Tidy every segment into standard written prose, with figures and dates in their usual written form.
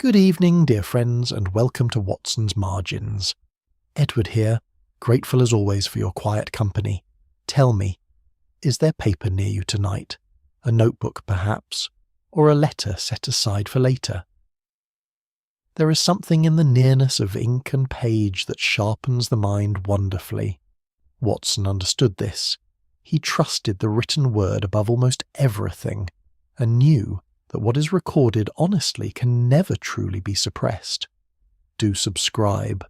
Good evening, dear friends, and welcome to Watson's Margins. Edward here, grateful as always for your quiet company. Tell me, is there paper near you tonight? A notebook, perhaps, or a letter set aside for later? There is something in the nearness of ink and page that sharpens the mind wonderfully. Watson understood this. He trusted the written word above almost everything, and knew that what is recorded honestly can never truly be suppressed. Do subscribe.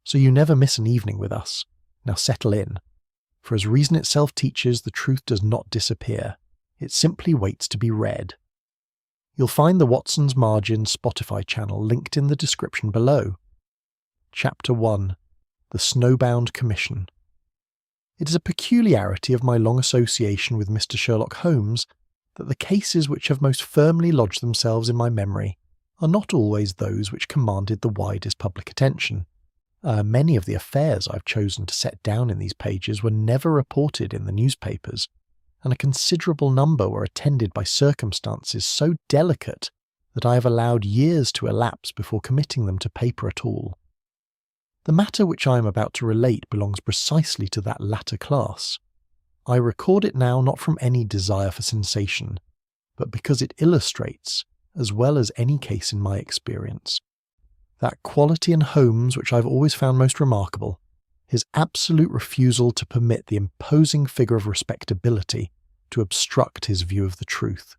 So you never miss an evening with us. Now settle in. For as reason itself teaches, the truth does not disappear. It simply waits to be read. You'll find the Watson's Margins Spotify channel linked in the description below. Chapter 1. The Snowbound Commission. It is a peculiarity of my long association with Mr. Sherlock Holmes that the cases which have most firmly lodged themselves in my memory are not always those which commanded the widest public attention. Many of the affairs I've chosen to set down in these pages were never reported in the newspapers, and a considerable number were attended by circumstances so delicate that I have allowed years to elapse before committing them to paper at all. The matter which I am about to relate belongs precisely to that latter class. I record it now not from any desire for sensation, but because it illustrates, as well as any case in my experience, that quality in Holmes which I have always found most remarkable, his absolute refusal to permit the imposing figure of respectability to obstruct his view of the truth.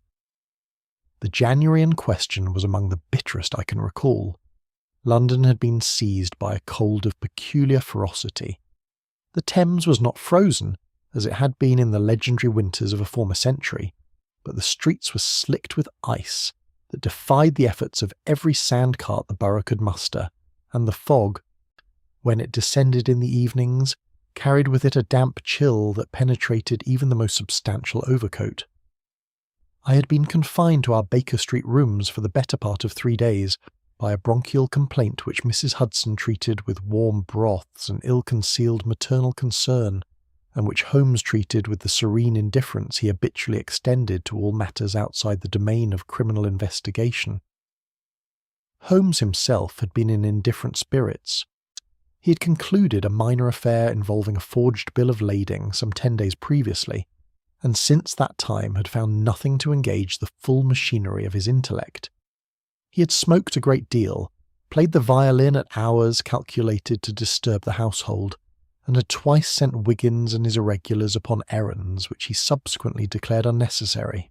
The January in question was among the bitterest I can recall. London had been seized by a cold of peculiar ferocity. The Thames was not frozen, as it had been in the legendary winters of a former century, but the streets were slicked with ice that defied the efforts of every sand-cart the borough could muster, and the fog, when it descended in the evenings, carried with it a damp chill that penetrated even the most substantial overcoat. I had been confined to our Baker Street rooms for the better part of 3 days by a bronchial complaint which Mrs. Hudson treated with warm broths and ill-concealed maternal concern, and which Holmes treated with the serene indifference he habitually extended to all matters outside the domain of criminal investigation. Holmes himself had been in indifferent spirits. He had concluded a minor affair involving a forged bill of lading some 10 days previously, and since that time had found nothing to engage the full machinery of his intellect. He had smoked a great deal, played the violin at hours calculated to disturb the household, and had twice sent Wiggins and his irregulars upon errands which he subsequently declared unnecessary.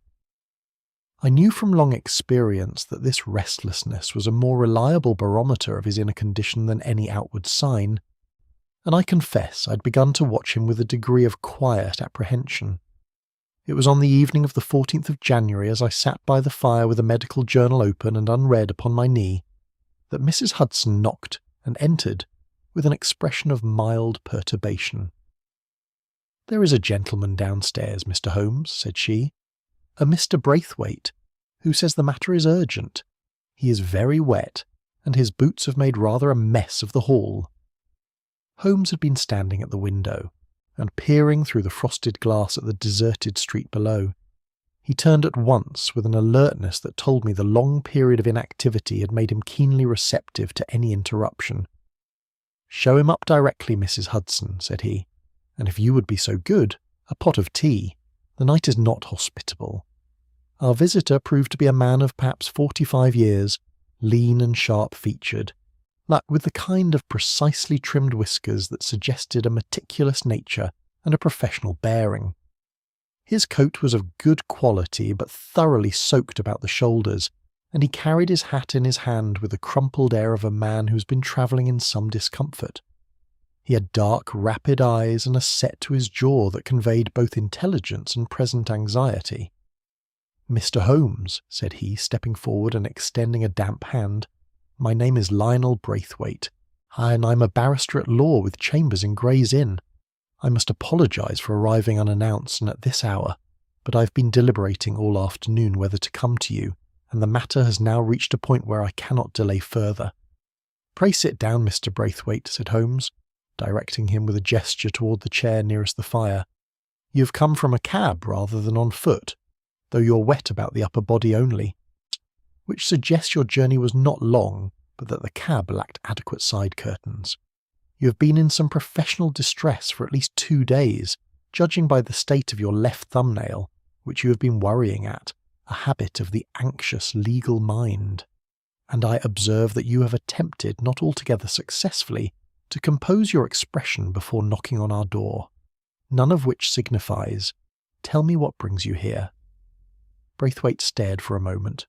I knew from long experience that this restlessness was a more reliable barometer of his inner condition than any outward sign, and I confess I'd begun to watch him with a degree of quiet apprehension. It was on the evening of the 14th of January, as I sat by the fire with a medical journal open and unread upon my knee, that Mrs. Hudson knocked and entered, with an expression of mild perturbation. "There is a gentleman downstairs, Mr. Holmes," said she, "a Mr. Braithwaite, who says the matter is urgent. He is very wet, and his boots have made rather a mess of the hall." Holmes had been standing at the window, and peering through the frosted glass at the deserted street below. He turned at once with an alertness that told me the long period of inactivity had made him keenly receptive to any interruption. "Show him up directly, Mrs. Hudson," said he, "and if you would be so good, a pot of tea. The night is not hospitable." Our visitor proved to be a man of perhaps 45 years, lean and sharp-featured, with the kind of precisely trimmed whiskers that suggested a meticulous nature and a professional bearing. His coat was of good quality but thoroughly soaked about the shoulders, and he carried his hat in his hand with the crumpled air of a man who has been travelling in some discomfort. He had dark, rapid eyes and a set to his jaw that conveyed both intelligence and present anxiety. "Mr. Holmes," said he, stepping forward and extending a damp hand, "my name is Lionel Braithwaite, and I'm a barrister at law with chambers in Gray's Inn. I must apologise for arriving unannounced and at this hour, but I've been deliberating all afternoon whether to come to you, and the matter has now reached a point where I cannot delay further." "Pray sit down, Mr. Braithwaite," said Holmes, directing him with a gesture toward the chair nearest the fire. "You have come from a cab rather than on foot, though you're wet about the upper body only." which suggests your journey was not long, but that the cab lacked adequate side curtains. You have been in some professional distress for at least 2 days, judging by the state of your left thumbnail, which you have been worrying at, a habit of the anxious legal mind. And I observe that you have attempted, not altogether successfully, to compose your expression before knocking on our door. None of which signifies, tell me what brings you here. Braithwaite stared for a moment,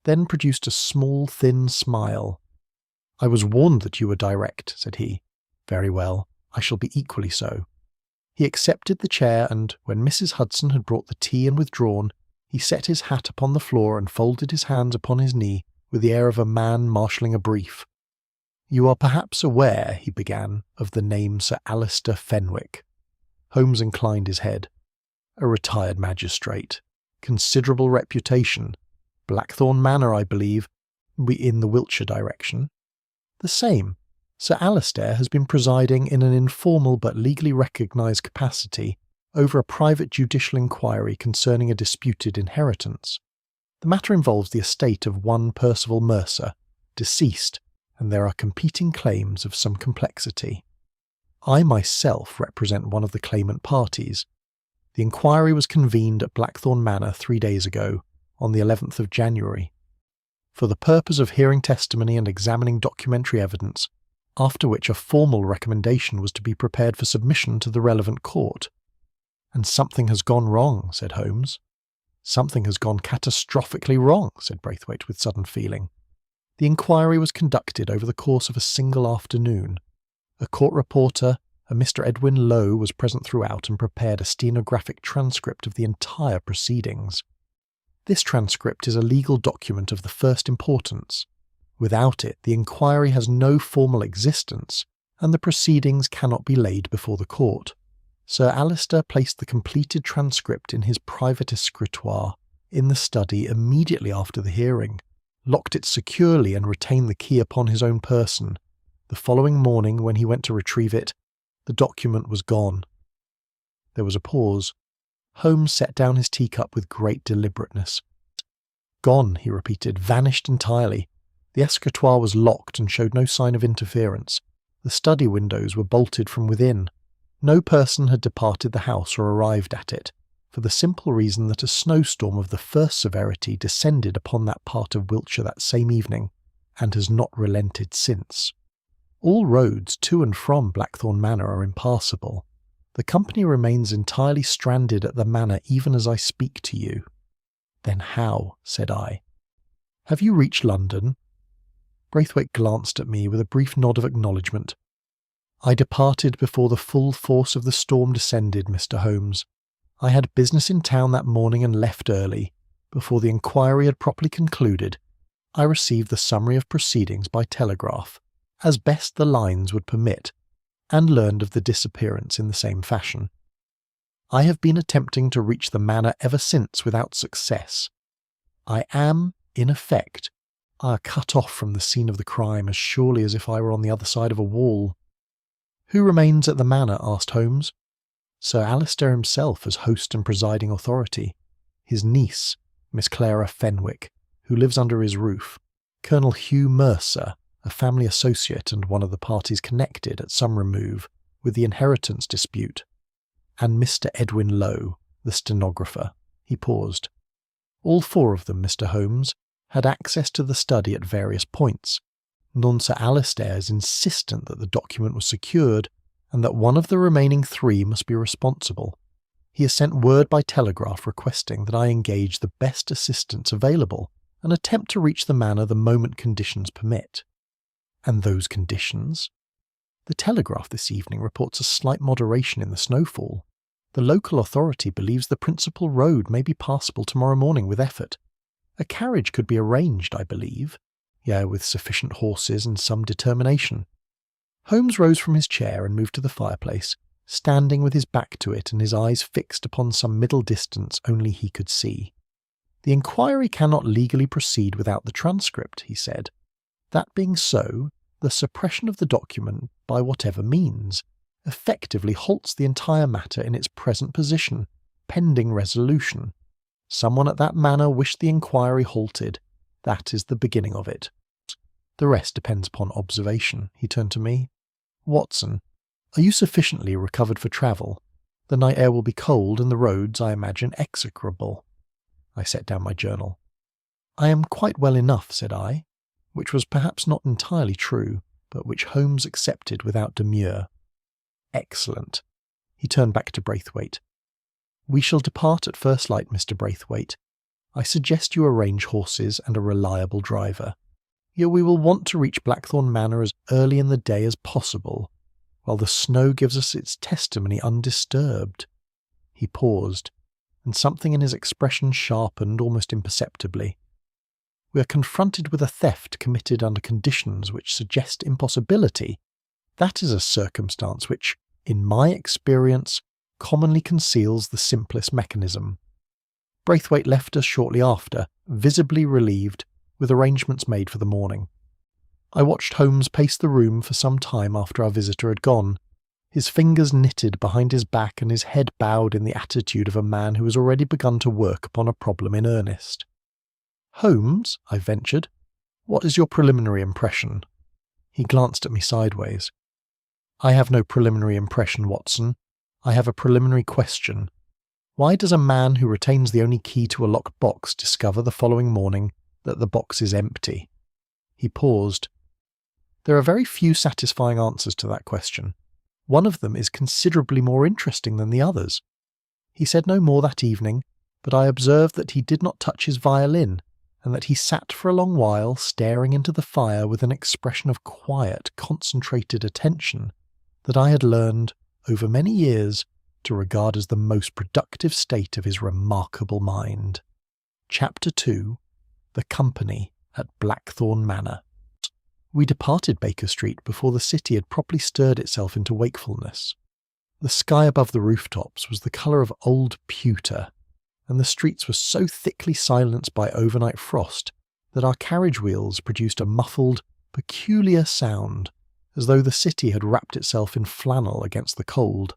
then produced a small, thin smile. I was warned that you were direct, said he. Very well, I shall be equally so. He accepted the chair, and when Mrs. Hudson had brought the tea and withdrawn, he set his hat upon the floor and folded his hands upon his knee with the air of a man marshalling a brief. You are perhaps aware, he began, of the name Sir Alister Fenwick. Holmes inclined his head. A retired magistrate. Considerable reputation. Blackthorne Manor, I believe, in the Wiltshire direction. The same. Sir Alister has been presiding in an informal but legally recognised capacity over a private judicial inquiry concerning a disputed inheritance. The matter involves the estate of one Percival Mercer, deceased, and there are competing claims of some complexity. I myself represent one of the claimant parties. The inquiry was convened at Blackthorne Manor 3 days ago, on the 11th of January, for the purpose of hearing testimony and examining documentary evidence, after which a formal recommendation was to be prepared for submission to the relevant court. And something has gone wrong, said Holmes. Something has gone catastrophically wrong, said Braithwaite with sudden feeling. The inquiry was conducted over the course of a single afternoon. A court reporter, a Mr. Edwin Lowe, was present throughout and prepared a stenographic transcript of the entire proceedings. This transcript is a legal document of the first importance. Without it, the inquiry has no formal existence, and the proceedings cannot be laid before the court. Sir Alister placed the completed transcript in his private escritoire in the study immediately after the hearing, locked it securely and retained the key upon his own person. The following morning, when he went to retrieve it, the document was gone. There was a pause. Holmes set down his teacup with great deliberateness. Gone, he repeated, vanished entirely. The escritoire was locked and showed no sign of interference. The study windows were bolted from within. No person had departed the house or arrived at it, for the simple reason that a snowstorm of the first severity descended upon that part of Wiltshire that same evening, and has not relented since. All roads to and from Blackthorne Manor are impassable. The company remains entirely stranded at the manor even as I speak to you. Then how? Said I. Have you reached London? Braithwaite glanced at me with a brief nod of acknowledgment. I departed before the full force of the storm descended, Mr. Holmes. I had business in town that morning and left early. Before the inquiry had properly concluded, I received the summary of proceedings by telegraph, as best the lines would permit, and learned of the disappearance in the same fashion. I have been attempting to reach the manor ever since without success. I am, in effect, cut off from the scene of the crime as surely as if I were on the other side of a wall. Who remains at the manor? Asked Holmes. Sir Alister himself as host and presiding authority, his niece, Miss Clara Fenwick, who lives under his roof, Colonel Hugh Mercer, a family associate and one of the parties connected at some remove with the inheritance dispute, and Mr. Edwin Lowe, the stenographer. He paused. All 4 of them, Mr. Holmes, had access to the study at various points. None Sir Alister is insistent that the document was secured, and that one of the remaining 3 must be responsible. He has sent word by telegraph requesting that I engage the best assistance available and attempt to reach the manor the moment conditions permit. And those conditions? The telegraph this evening reports a slight moderation in the snowfall. The local authority believes the principal road may be passable tomorrow morning with effort. A carriage could be arranged, I believe, with sufficient horses and some determination. Holmes rose from his chair and moved to the fireplace, standing with his back to it and his eyes fixed upon some middle distance only he could see. The inquiry cannot legally proceed without the transcript, he said. That being so, the suppression of the document, by whatever means, effectively halts the entire matter in its present position, pending resolution. Someone at that manor wished the inquiry halted, That is the beginning of it. The rest depends upon observation." He turned to me. "Watson, are you sufficiently recovered for travel? The night air will be cold and the roads, I imagine, execrable." I set down my journal. "I am quite well enough," said I, which was perhaps not entirely true, but which Holmes accepted without demur. "Excellent." He turned back to Braithwaite. "We shall depart at first light, Mr. Braithwaite. I suggest you arrange horses and a reliable driver. Yet we will want to reach Blackthorne Manor as early in the day as possible, while the snow gives us its testimony undisturbed." He paused, and something in his expression sharpened almost imperceptibly. "We are confronted with a theft committed under conditions which suggest impossibility. That is a circumstance which, in my experience, commonly conceals the simplest mechanism." Braithwaite left us shortly after, visibly relieved, with arrangements made for the morning. I watched Holmes pace the room for some time after our visitor had gone, his fingers knitted behind his back and his head bowed in the attitude of a man who has already begun to work upon a problem in earnest. "Holmes," I ventured, "what is your preliminary impression?" He glanced at me sideways. "I have no preliminary impression, Watson. I have a preliminary question. Why does a man who retains the only key to a locked box discover the following morning that the box is empty?" He paused. "There are very few satisfying answers to that question. One of them is considerably more interesting than the others." He said no more that evening, but I observed that he did not touch his violin, and that he sat for a long while staring into the fire with an expression of quiet, concentrated attention that I had learned, over many years, to regard as the most productive state of his remarkable mind. Chapter 2. The Company at Blackthorne Manor. We departed Baker Street before the city had properly stirred itself into wakefulness. The sky above the rooftops was the colour of old pewter, and the streets were so thickly silenced by overnight frost that our carriage wheels produced a muffled, peculiar sound, as though the city had wrapped itself in flannel against the cold.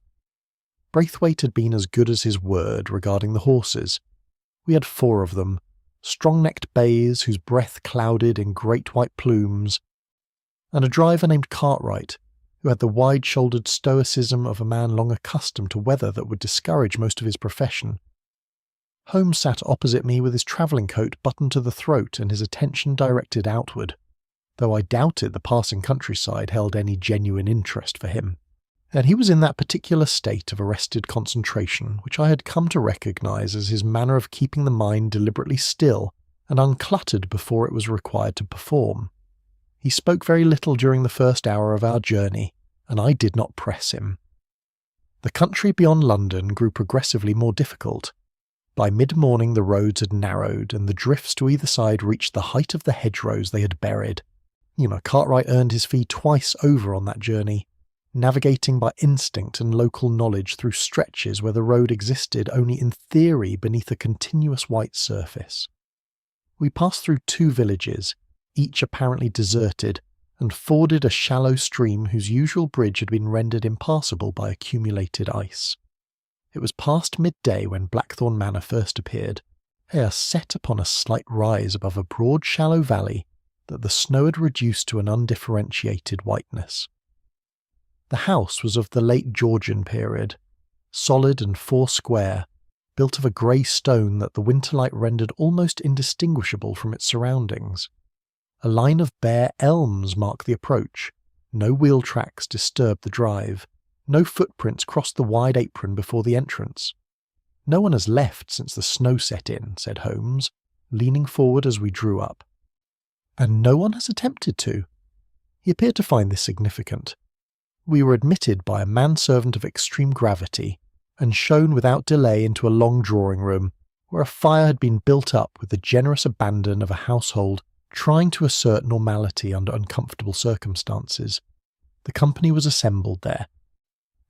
Braithwaite had been as good as his word regarding the horses. We had 4 of them, strong-necked bays whose breath clouded in great white plumes, and a driver named Cartwright, who had the wide-shouldered stoicism of a man long accustomed to weather that would discourage most of his profession. Holmes sat opposite me with his travelling coat buttoned to the throat and his attention directed outward, though I doubted the passing countryside held any genuine interest for him. And he was in that particular state of arrested concentration which I had come to recognise as his manner of keeping the mind deliberately still and uncluttered before it was required to perform. He spoke very little during the first hour of our journey, and I did not press him. The country beyond London grew progressively more difficult. By mid-morning the roads had narrowed, and the drifts to either side reached the height of the hedgerows they had buried. Cartwright earned his fee twice over on that journey, navigating by instinct and local knowledge through stretches where the road existed only in theory beneath a continuous white surface. We passed through 2 villages, each apparently deserted, and forded a shallow stream whose usual bridge had been rendered impassable by accumulated ice. It was past midday when Blackthorne Manor first appeared, set upon a slight rise above a broad shallow valley that the snow had reduced to an undifferentiated whiteness. The house was of the late Georgian period, solid and 4 square, built of a grey stone that the winter light rendered almost indistinguishable from its surroundings. A line of bare elms marked the approach, no wheel tracks disturbed the drive, no footprints crossed the wide apron before the entrance. "No one has left since the snow set in," said Holmes, leaning forward as we drew up. "And no one has attempted to." He appeared to find this significant. We were admitted by a manservant of extreme gravity, and shown without delay into a long drawing-room, where a fire had been built up with the generous abandon of a household trying to assert normality under uncomfortable circumstances. The company was assembled there,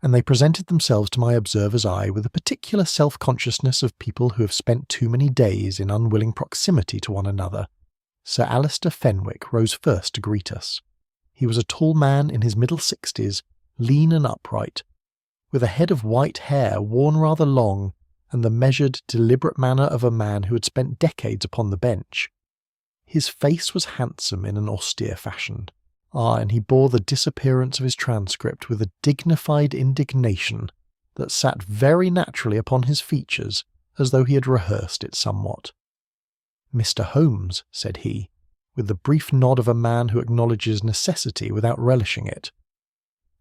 and they presented themselves to my observer's eye with a particular self-consciousness of people who have spent too many days in unwilling proximity to one another. Sir Alister Fenwick rose first to greet us. He was a tall man in his middle 60s, lean and upright, with a head of white hair worn rather long and the measured, deliberate manner of a man who had spent decades upon the bench. His face was handsome in an austere fashion. And he bore the disappearance of his transcript with a dignified indignation that sat very naturally upon his features, as though he had rehearsed it somewhat. "Mr. Holmes," said he, with the brief nod of a man who acknowledges necessity without relishing it,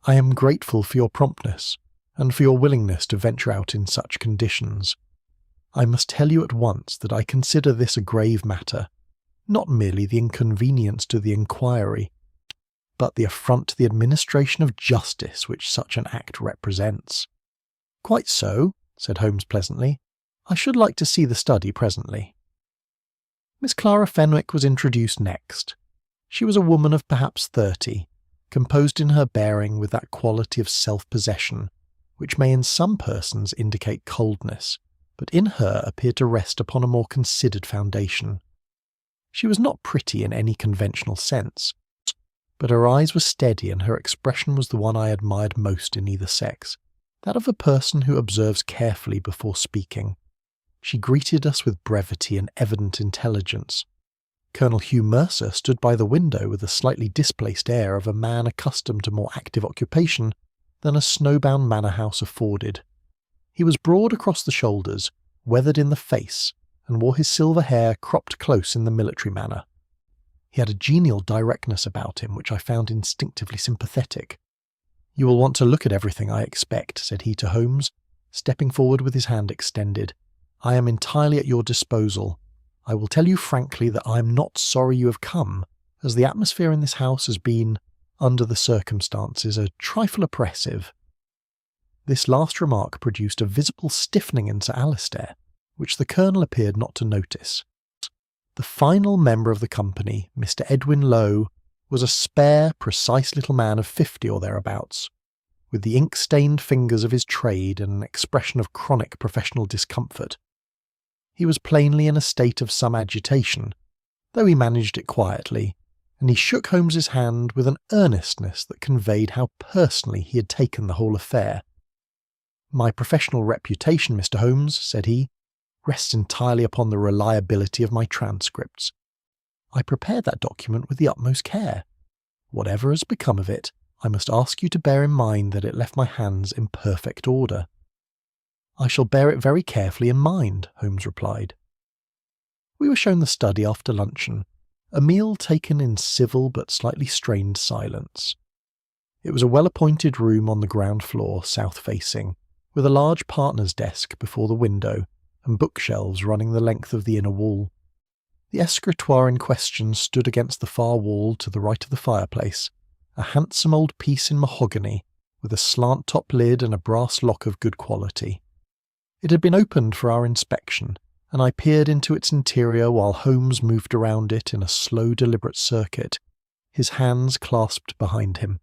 "I am grateful for your promptness, and for your willingness to venture out in such conditions. I must tell you at once that I consider this a grave matter, not merely the inconvenience to the inquiry, but the affront to the administration of justice which such an act represents." "Quite so," said Holmes pleasantly. "I should like to see the study presently." Miss Clara Fenwick was introduced next. She was a woman of perhaps 30, composed in her bearing with that quality of self-possession which may in some persons indicate coldness, but in her appeared to rest upon a more considered foundation. She was not pretty in any conventional sense, but her eyes were steady and her expression was the one I admired most in either sex, that of a person who observes carefully before speaking. She greeted us with brevity and evident intelligence. Colonel Hugh Mercer stood by the window with a slightly displaced air of a man accustomed to more active occupation than a Snowbound Manor house afforded. He was broad across the shoulders, weathered in the face, and wore his silver hair cropped close in the military manner. He had a genial directness about him which I found instinctively sympathetic. "You will want to look at everything, I expect," said he to Holmes, stepping forward with his hand extended. "I am entirely at your disposal. I will tell you frankly that I am not sorry you have come, as the atmosphere in this house has been, under the circumstances, a trifle oppressive." This last remark produced a visible stiffening in Sir Alistair, which the Colonel appeared not to notice. The final member of the company, Mr. Edwin Lowe, was a spare, precise little man of 50 or thereabouts, with the ink-stained fingers of his trade and an expression of chronic professional discomfort. He was plainly in a state of some agitation, though he managed it quietly, and he shook Holmes's hand with an earnestness that conveyed how personally he had taken the whole affair. "My professional reputation, Mr. Holmes," said he, "rests entirely upon the reliability of my transcripts. I prepared that document with the utmost care. Whatever has become of it, I must ask you to bear in mind that it left my hands in perfect order." "I shall bear it very carefully in mind," Holmes replied. We were shown the study after luncheon, a meal taken in civil but slightly strained silence. It was a well-appointed room on the ground floor, south-facing, with a large partner's desk before the window and bookshelves running the length of the inner wall. The escritoire in question stood against the far wall to the right of the fireplace, a handsome old piece in mahogany, with a slant-top lid and a brass lock of good quality. It had been opened for our inspection, and I peered into its interior while Holmes moved around it in a slow, deliberate circuit, his hands clasped behind him.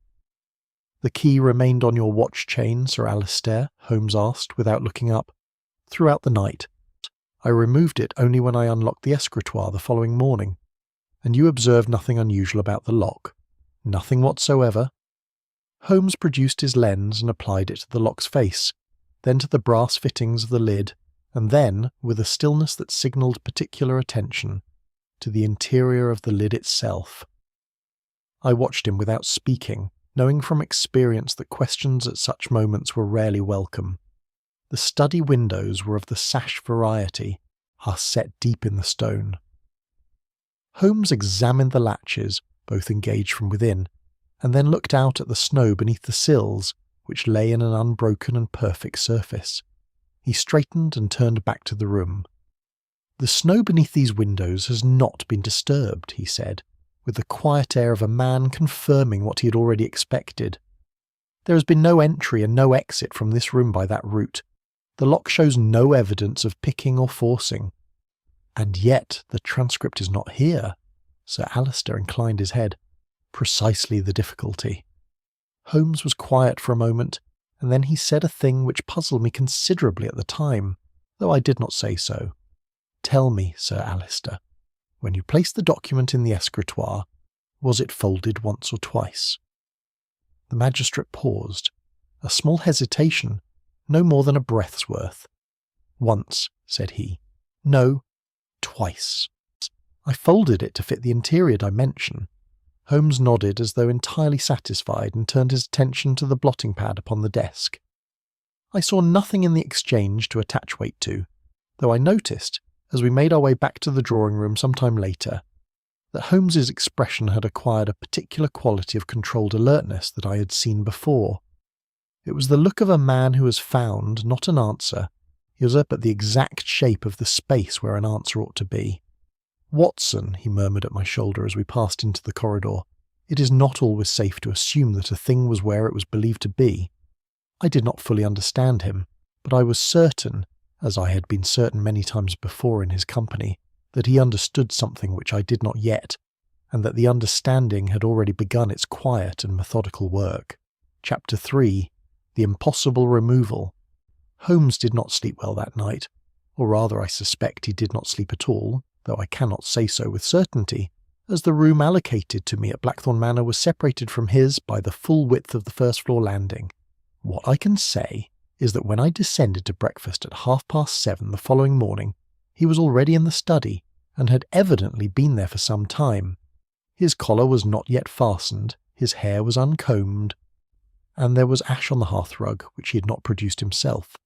"The key remained on your watch chain, Sir Alistair?" Holmes asked, without looking up. "Throughout the night. I removed it only when I unlocked the escritoire the following morning. And you observed nothing unusual about the lock?" "Nothing whatsoever." Holmes produced his lens and applied it to the lock's face, then to the brass fittings of the lid, and then, with a stillness that signalled particular attention, to the interior of the lid itself. I watched him without speaking, knowing from experience that questions at such moments were rarely welcome. The study windows were of the sash variety, set deep in the stone. Holmes examined the latches, both engaged from within, and then looked out at the snow beneath the sills, which lay in an unbroken and perfect surface. He straightened and turned back to the room. "The snow beneath these windows has not been disturbed," he said, with the quiet air of a man confirming what he had already expected. "There has been no entry and no exit from this room by that route. The lock shows no evidence of picking or forcing. And yet the transcript is not here." Sir Alistair inclined his head. "Precisely the difficulty." Holmes was quiet for a moment, and then he said a thing which puzzled me considerably at the time, though I did not say so. "Tell me, Sir Alistair, when you placed the document in the escritoire, was it folded once or twice?" The magistrate paused. A small hesitation, no more than a breath's worth. "Once," said he. "No, twice." I folded it to fit the interior dimension. Holmes nodded as though entirely satisfied and turned his attention to the blotting pad upon the desk. I saw nothing in the exchange to attach weight to, though I noticed, as we made our way back to the drawing room some time later, that Holmes's expression had acquired a particular quality of controlled alertness that I had seen before. It was the look of a man who has found, not an answer, he was up at the exact shape of the space where an answer ought to be. "Watson," he murmured at my shoulder as we passed into the corridor, "it is not always safe to assume that a thing was where it was believed to be." I did not fully understand him, but I was certain, as I had been certain many times before in his company, that he understood something which I did not yet, and that the understanding had already begun its quiet and methodical work. Chapter 3. The Impossible Removal. Holmes did not sleep well that night, or rather I suspect he did not sleep at all, though I cannot say so with certainty, as the room allocated to me at Blackthorne Manor was separated from his by the full width of the first-floor landing. What I can say is that when I descended to breakfast at 7:30 the following morning, he was already in the study, and had evidently been there for some time. His collar was not yet fastened, his hair was uncombed, and there was ash on the hearthrug which he had not produced himself,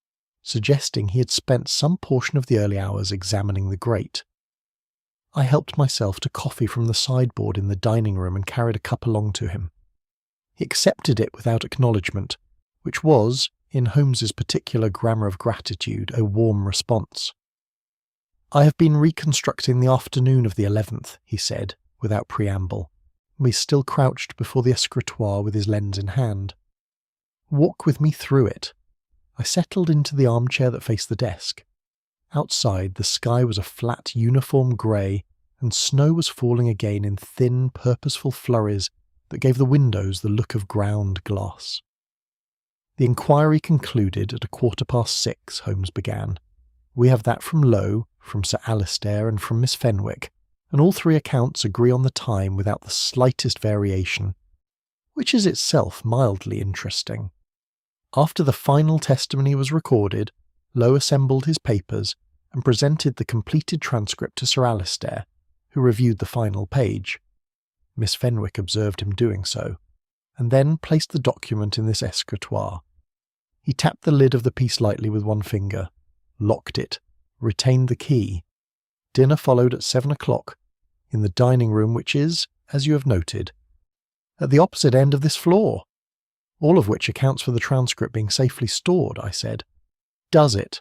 suggesting he had spent some portion of the early hours examining the grate. I helped myself to coffee from the sideboard in the dining room and carried a cup along to him. He accepted it without acknowledgment, which was, in Holmes's particular grammar of gratitude, a warm response. "I have been reconstructing the afternoon of the 11th, he said, without preamble. He still crouched before the escritoire with his lens in hand. "Walk with me through it." I settled into the armchair that faced the desk. Outside, the sky was a flat, uniform grey, and snow was falling again in thin, purposeful flurries that gave the windows the look of ground glass. "The inquiry concluded at 6:15, Holmes began. "We have that from Lowe, from Sir Alistair, and from Miss Fenwick, and all three accounts agree on the time without the slightest variation, which is itself mildly interesting. After the final testimony was recorded, Lowe assembled his papers and presented the completed transcript to Sir Alistair, who reviewed the final page. Miss Fenwick observed him doing so, and then placed the document in this escritoire. He tapped the lid of the piece lightly with one finger, locked it, retained the key. Dinner followed at 7 o'clock, in the dining room which is, as you have noted, at the opposite end of this floor. All of which accounts for the transcript being safely stored," I said. "Does it?"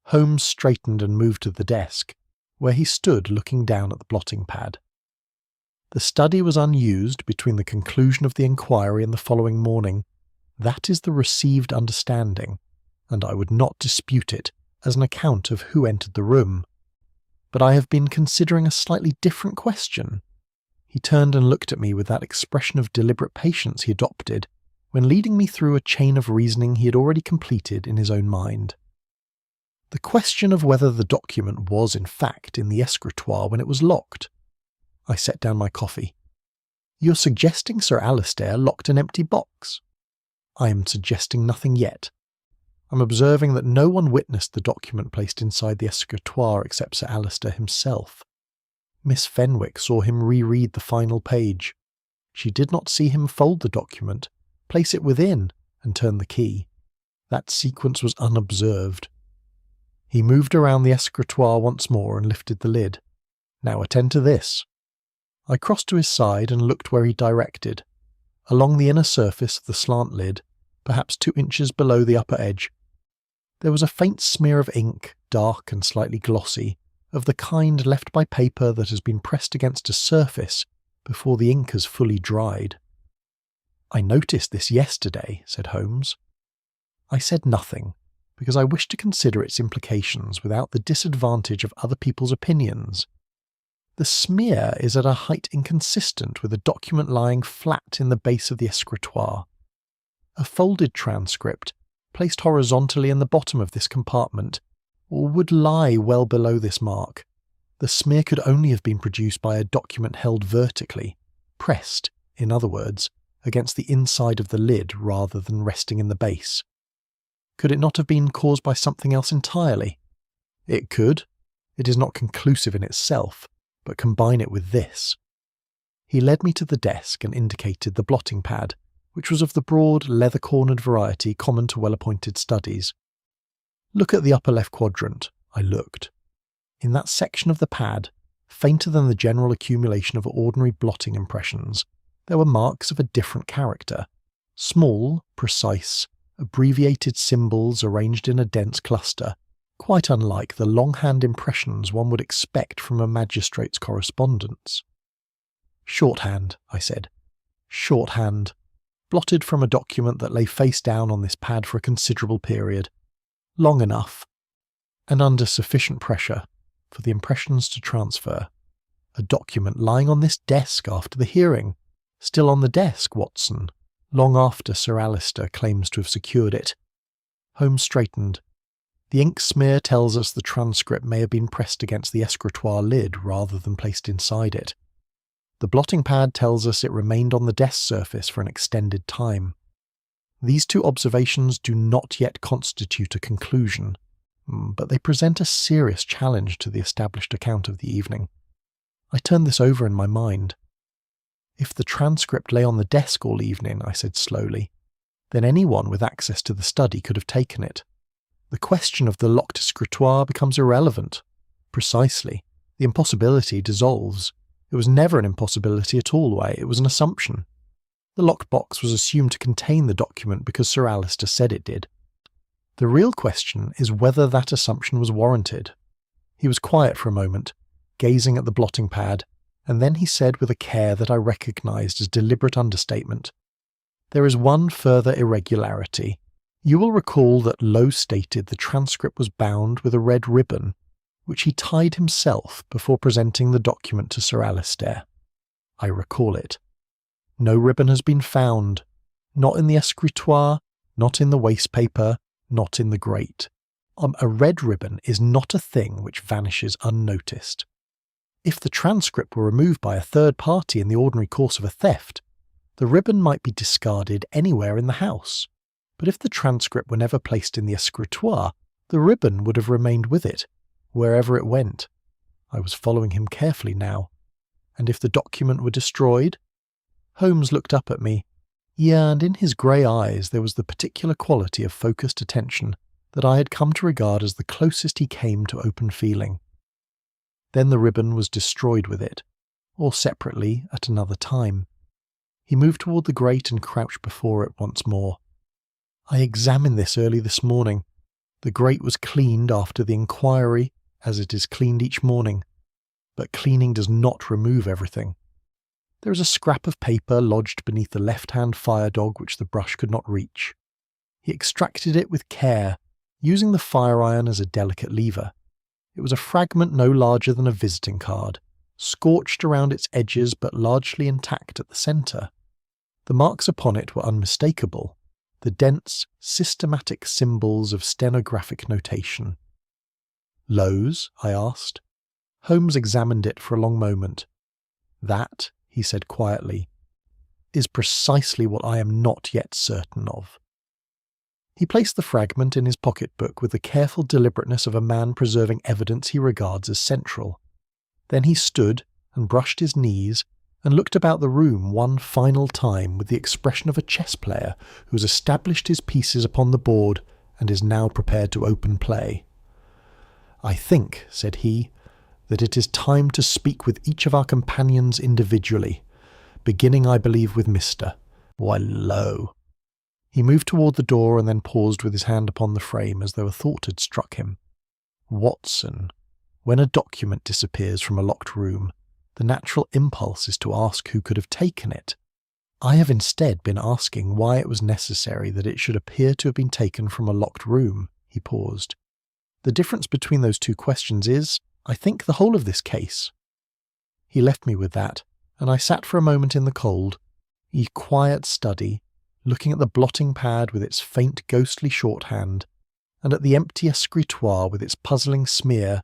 Holmes straightened and moved to the desk, where he stood looking down at the blotting pad. "The study was unused between the conclusion of the inquiry and the following morning. That is the received understanding, and I would not dispute it as an account of who entered the room. But I have been considering a slightly different question." He turned and looked at me with that expression of deliberate patience he adopted when leading me through a chain of reasoning he had already completed in his own mind. "The question of whether the document was in fact in the escritoire when it was locked." I set down my coffee. "You're suggesting Sir Alistair locked an empty box?" "I am suggesting nothing yet. I'm observing that no one witnessed the document placed inside the escritoire except Sir Alistair himself. Miss Fenwick saw him reread the final page. She did not see him fold the document, place it within, and turn the key. That sequence was unobserved. He moved around the escritoire once more and lifted the lid. "Now attend to this." I crossed to his side and looked where he directed. Along the inner surface of the slant lid, perhaps 2 inches below the upper edge, there was a faint smear of ink, dark and slightly glossy, of the kind left by paper that has been pressed against a surface before the ink has fully dried. "I noticed this yesterday," said Holmes. I said nothing, because I wished to consider its implications without the disadvantage of other people's opinions. The smear is at a height inconsistent with a document lying flat in the base of the escritoire. A folded transcript, placed horizontally in the bottom of this compartment, would lie well below this mark. The smear could only have been produced by a document held vertically, pressed, in other words, against the inside of the lid rather than resting in the base. Could it not have been caused by something else entirely? It could. It is not conclusive in itself, but combine it with this. He led me to the desk and indicated the blotting pad, which was of the broad, leather-cornered variety common to well-appointed studies. Look at the upper left quadrant. I looked. In that section of the pad, fainter than the general accumulation of ordinary blotting impressions, there were marks of a different character. Small, precise, abbreviated symbols arranged in a dense cluster, quite unlike the longhand impressions one would expect from a magistrate's correspondence. Shorthand, I said. Shorthand. Blotted from a document that lay face down on this pad for a considerable period. Long enough, and under sufficient pressure, for the impressions to transfer. A document lying on this desk after the hearing. Still on the desk, Watson, long after Sir Alister claims to have secured it. Holmes straightened. The ink smear tells us the transcript may have been pressed against the escritoire lid rather than placed inside it. The blotting pad tells us it remained on the desk surface for an extended time. These two observations do not yet constitute a conclusion, but they present a serious challenge to the established account of the evening. I turned this over in my mind. If the transcript lay on the desk all evening, I said slowly, then anyone with access to the study could have taken it. The question of the locked escritoire becomes irrelevant. Precisely. The impossibility dissolves. It was never an impossibility at all, it was an assumption. The locked box was assumed to contain the document because Sir Alister said it did. The real question is whether that assumption was warranted. He was quiet for a moment, gazing at the blotting pad, and then he said with a care that I recognised as deliberate understatement, "There is one further irregularity. You will recall that Lowe stated the transcript was bound with a red ribbon, which he tied himself before presenting the document to Sir Alister. I recall it. No ribbon has been found, not in the escritoire, not in the waste paper, not in the grate. A red ribbon is not a thing which vanishes unnoticed. If the transcript were removed by a third party in the ordinary course of a theft, the ribbon might be discarded anywhere in the house. But if the transcript were never placed in the escritoire, the ribbon would have remained with it, wherever it went. I was following him carefully now. And if the document were destroyed? Holmes looked up at me. Yeah, and in his grey eyes there was the particular quality of focused attention that I had come to regard as the closest he came to open feeling. Then the ribbon was destroyed with it, or separately at another time. He moved toward the grate and crouched before it once more. I examined this early this morning. The grate was cleaned after the inquiry, as it is cleaned each morning. But cleaning does not remove everything. There is a scrap of paper lodged beneath the left-hand fire dog which the brush could not reach. He extracted it with care, using the fire iron as a delicate lever. It was a fragment no larger than a visiting card, scorched around its edges but largely intact at the centre. The marks upon it were unmistakable, the dense, systematic symbols of stenographic notation. "Lowe's?" I asked. Holmes examined it for a long moment. "That," he said quietly, "is precisely what I am not yet certain of." He placed the fragment in his pocket-book with the careful deliberateness of a man preserving evidence he regards as central. Then he stood and brushed his knees and looked about the room one final time with the expression of a chess player who has established his pieces upon the board and is now prepared to open play. "I think," said he, "that it is time to speak with each of our companions individually, beginning, I believe, with Mr. Why, Lowe." He moved toward the door and then paused with his hand upon the frame as though a thought had struck him. "Watson, when a document disappears from a locked room, the natural impulse is to ask who could have taken it. I have instead been asking why it was necessary that it should appear to have been taken from a locked room." He paused. "The difference between those two questions is, I think, the whole of this case." He left me with that, and I sat for a moment in the cold, quiet study, looking at the blotting pad with its faint ghostly shorthand, and at the empty escritoire with its puzzling smear,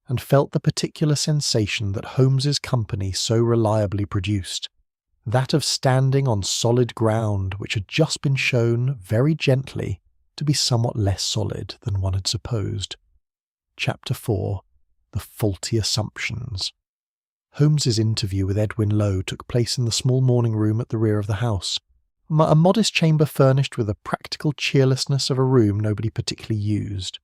and felt the particular sensation that Holmes's company so reliably produced, that of standing on solid ground which had just been shown, very gently, to be somewhat less solid than one had supposed. Chapter 4. The Faulty Assumptions. Holmes's interview with Edwin Lowe took place in the small morning room at the rear of the house, a modest chamber furnished with the practical cheerlessness of a room nobody particularly used.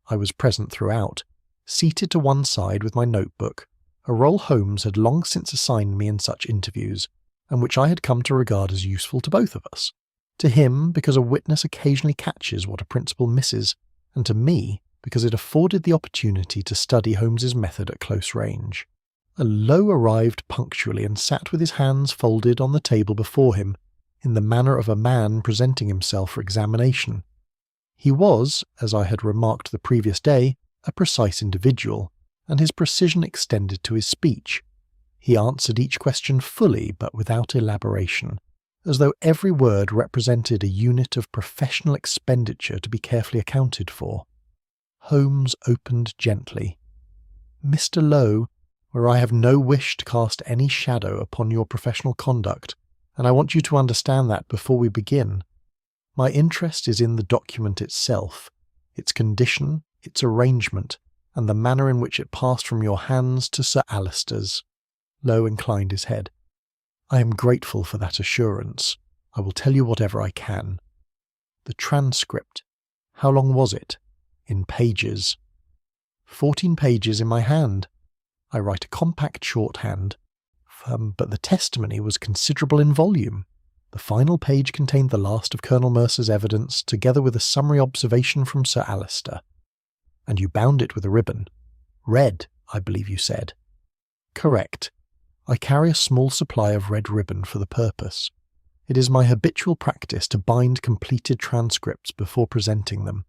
I was present throughout, seated to one side with my notebook, a role Holmes had long since assigned me in such interviews, and which I had come to regard as useful to both of us. To him, because a witness occasionally catches what a principal misses, and to me, because it afforded the opportunity to study Holmes's method at close range. Lowe arrived punctually and sat with his hands folded on the table before him, in the manner of a man presenting himself for examination. He was, as I had remarked the previous day, a precise individual, and his precision extended to his speech. He answered each question fully but without elaboration, as though every word represented a unit of professional expenditure to be carefully accounted for. Holmes opened gently. "Mr. Lowe, where I have no wish to cast any shadow upon your professional conduct, and I want you to understand that before we begin. My interest is in the document itself, its condition, its arrangement, and the manner in which it passed from your hands to Sir Alister's." Lowe inclined his head. "I am grateful for that assurance. I will tell you whatever I can. The transcript. How long was it? In pages." 14 pages in my hand. I write a compact shorthand, but the testimony was considerable in volume. The final page contained the last of Colonel Mercer's evidence, together with a summary observation from Sir Alister. "And you bound it with a ribbon. Red, I believe you said." "Correct. I carry a small supply of red ribbon for the purpose. It is my habitual practice to bind completed transcripts before presenting them.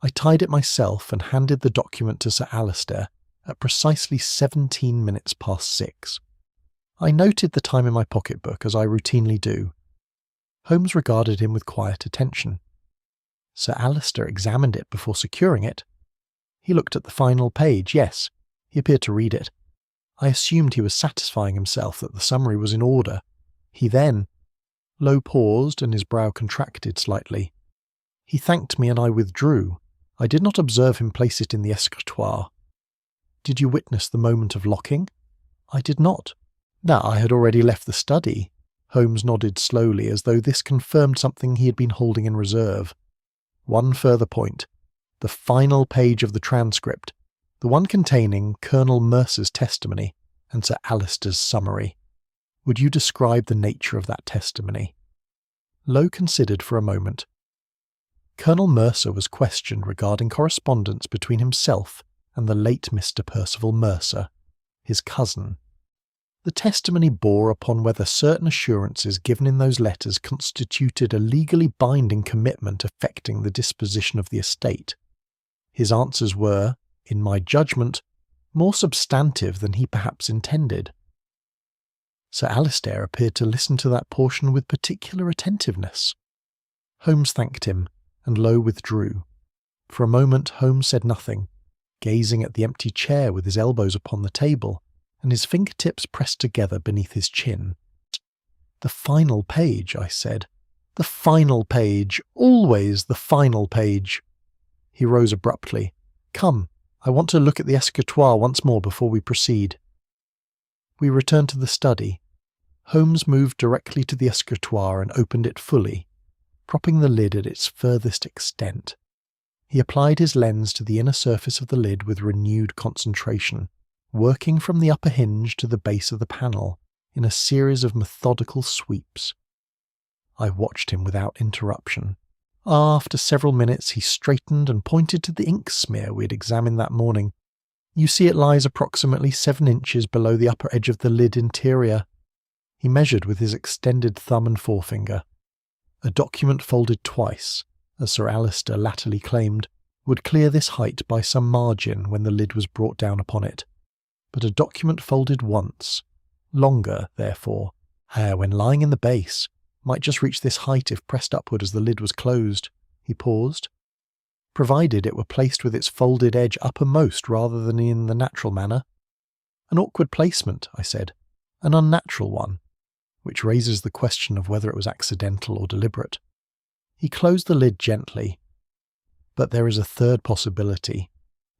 I tied it myself and handed the document to Sir Alister at precisely 17 minutes past 6. I noted the time in my pocketbook, as I routinely do. Holmes regarded him with quiet attention. Sir Alister examined it before securing it. He looked at the final page, yes, he appeared to read it. I assumed he was satisfying himself that the summary was in order. He then— Lowe paused and his brow contracted slightly. He thanked me and I withdrew. I did not observe him place it in the escritoire. "Did you witness the moment of locking?" "I did not." "No, I had already left the study." Holmes nodded slowly, as though this confirmed something he had been holding in reserve. "One further point. The final page of the transcript, the one containing Colonel Mercer's testimony and Sir Alister's summary. Would you describe the nature of that testimony?" Lowe considered for a moment. Colonel Mercer was questioned regarding correspondence between himself and the late Mr. Percival Mercer, his cousin. The testimony bore upon whether certain assurances given in those letters constituted a legally binding commitment affecting the disposition of the estate. His answers were, in my judgment, more substantive than he perhaps intended. Sir Alister appeared to listen to that portion with particular attentiveness. Holmes thanked him, and Lowe withdrew. For a moment Holmes said nothing, gazing at the empty chair with his elbows upon the table, and his fingertips pressed together beneath his chin. "The final page," I said. "The final page, always the final page." He rose abruptly. "Come, I want to look at the escritoire once more before we proceed." We returned to the study. Holmes moved directly to the escritoire and opened it fully, propping the lid at its furthest extent. He applied his lens to the inner surface of the lid with renewed concentration, working from the upper hinge to the base of the panel in a series of methodical sweeps. I watched him without interruption. After several minutes he straightened and pointed to the ink smear we had examined that morning. "You see it lies approximately 7 inches below the upper edge of the lid interior." He measured with his extended thumb and forefinger. A document folded twice, as Sir Alister latterly claimed, would clear this height by some margin when the lid was brought down upon it. But a document folded once, longer, therefore, when lying in the base, might just reach this height if pressed upward as the lid was closed. He paused. "Provided it were placed with its folded edge uppermost rather than in the natural manner." "An awkward placement," I said. "An unnatural one," which raises the question of whether it was accidental or deliberate. He closed the lid gently. "But there is a third possibility.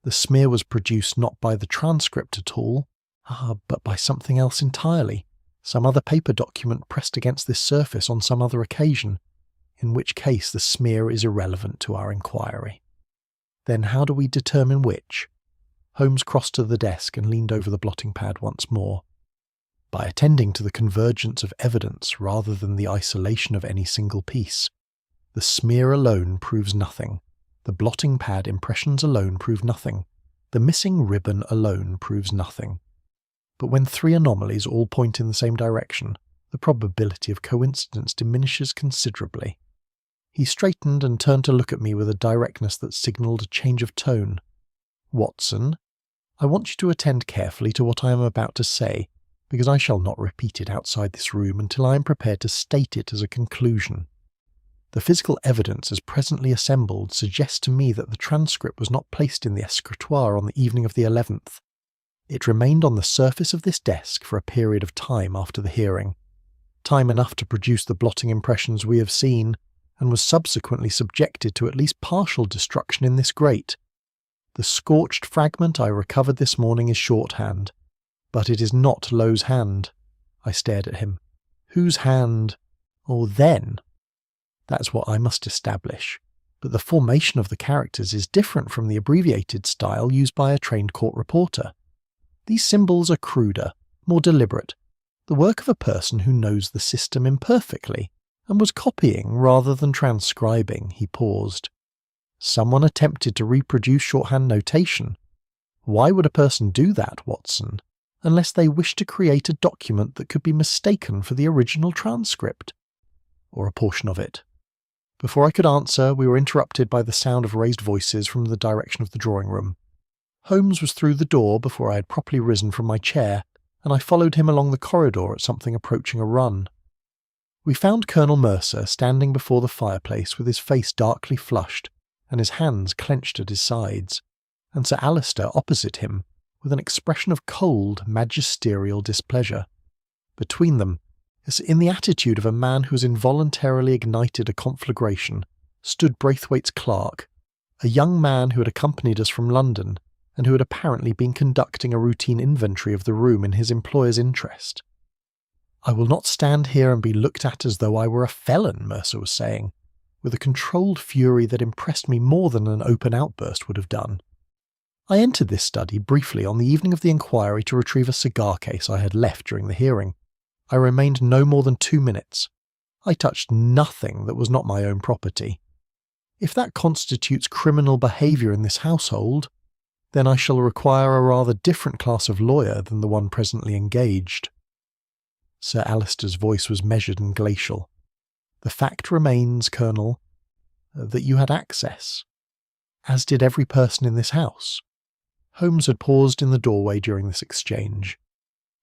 The smear was produced not by the transcript at all, But by something else entirely, some other paper document pressed against this surface on some other occasion, in which case the smear is irrelevant to our inquiry. Then how do we determine which? Holmes crossed to the desk and leaned over the blotting pad once more. By attending to the convergence of evidence rather than the isolation of any single piece. The smear alone proves nothing. The blotting pad impressions alone prove nothing. The missing ribbon alone proves nothing. But when three anomalies all point in the same direction, the probability of coincidence diminishes considerably. He straightened and turned to look at me with a directness that signalled a change of tone. "Watson, I want you to attend carefully to what I am about to say, because I shall not repeat it outside this room until I am prepared to state it as a conclusion. The physical evidence as presently assembled suggests to me that the transcript was not placed in the escritoire on the evening of the 11th. It remained on the surface of this desk for a period of time after the hearing, time enough to produce the blotting impressions we have seen, and was subsequently subjected to at least partial destruction in this grate. The scorched fragment I recovered this morning is shorthand, but it is not Lowe's hand." I stared at him. "Whose hand? Oh, then? That's what I must establish. But the formation of the characters is different from the abbreviated style used by a trained court reporter. These symbols are cruder, more deliberate, the work of a person who knows the system imperfectly, and was copying rather than transcribing." He paused. "Someone attempted to reproduce shorthand notation. Why would a person do that, Watson, unless they wished to create a document that could be mistaken for the original transcript? Or a portion of it?" Before I could answer, we were interrupted by the sound of raised voices from the direction of the drawing room. Holmes was through the door before I had properly risen from my chair, and I followed him along the corridor at something approaching a run. We found Colonel Mercer standing before the fireplace with his face darkly flushed and his hands clenched at his sides, and Sir Alister opposite him with an expression of cold, magisterial displeasure. Between them, as in the attitude of a man who has involuntarily ignited a conflagration, stood Braithwaite's clerk, a young man who had accompanied us from London and who had apparently been conducting a routine inventory of the room in his employer's interest. "I will not stand here and be looked at as though I were a felon," Mercer was saying, with a controlled fury that impressed me more than an open outburst would have done. "I entered this study briefly on the evening of the inquiry to retrieve a cigar case I had left during the hearing. I remained no more than 2 minutes. I touched nothing that was not my own property. If that constitutes criminal behaviour in this household, then I shall require a rather different class of lawyer than the one presently engaged." Sir Alister's voice was measured and glacial. "The fact remains, Colonel, that you had access, as did every person in this house." Holmes had paused in the doorway during this exchange.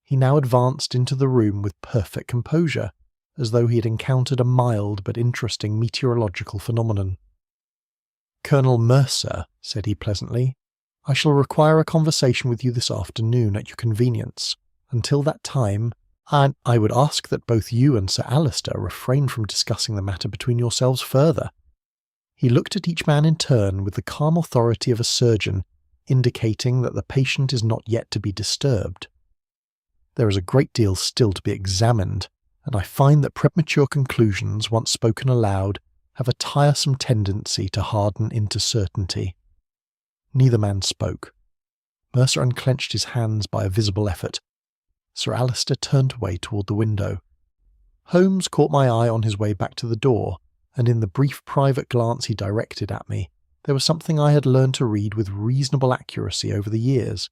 He now advanced into the room with perfect composure, as though he had encountered a mild but interesting meteorological phenomenon. "Colonel Mercer," said he pleasantly, "I shall require a conversation with you this afternoon at your convenience. Until that time, and I would ask that both you and Sir Alister refrain from discussing the matter between yourselves further." He looked at each man in turn with the calm authority of a surgeon, indicating that the patient is not yet to be disturbed. "There is a great deal still to be examined, and I find that premature conclusions, once spoken aloud, have a tiresome tendency to harden into certainty." Neither man spoke. Mercer unclenched his hands by a visible effort. Sir Alister turned away toward the window. Holmes caught my eye on his way back to the door, and in the brief private glance he directed at me, there was something I had learned to read with reasonable accuracy over the years.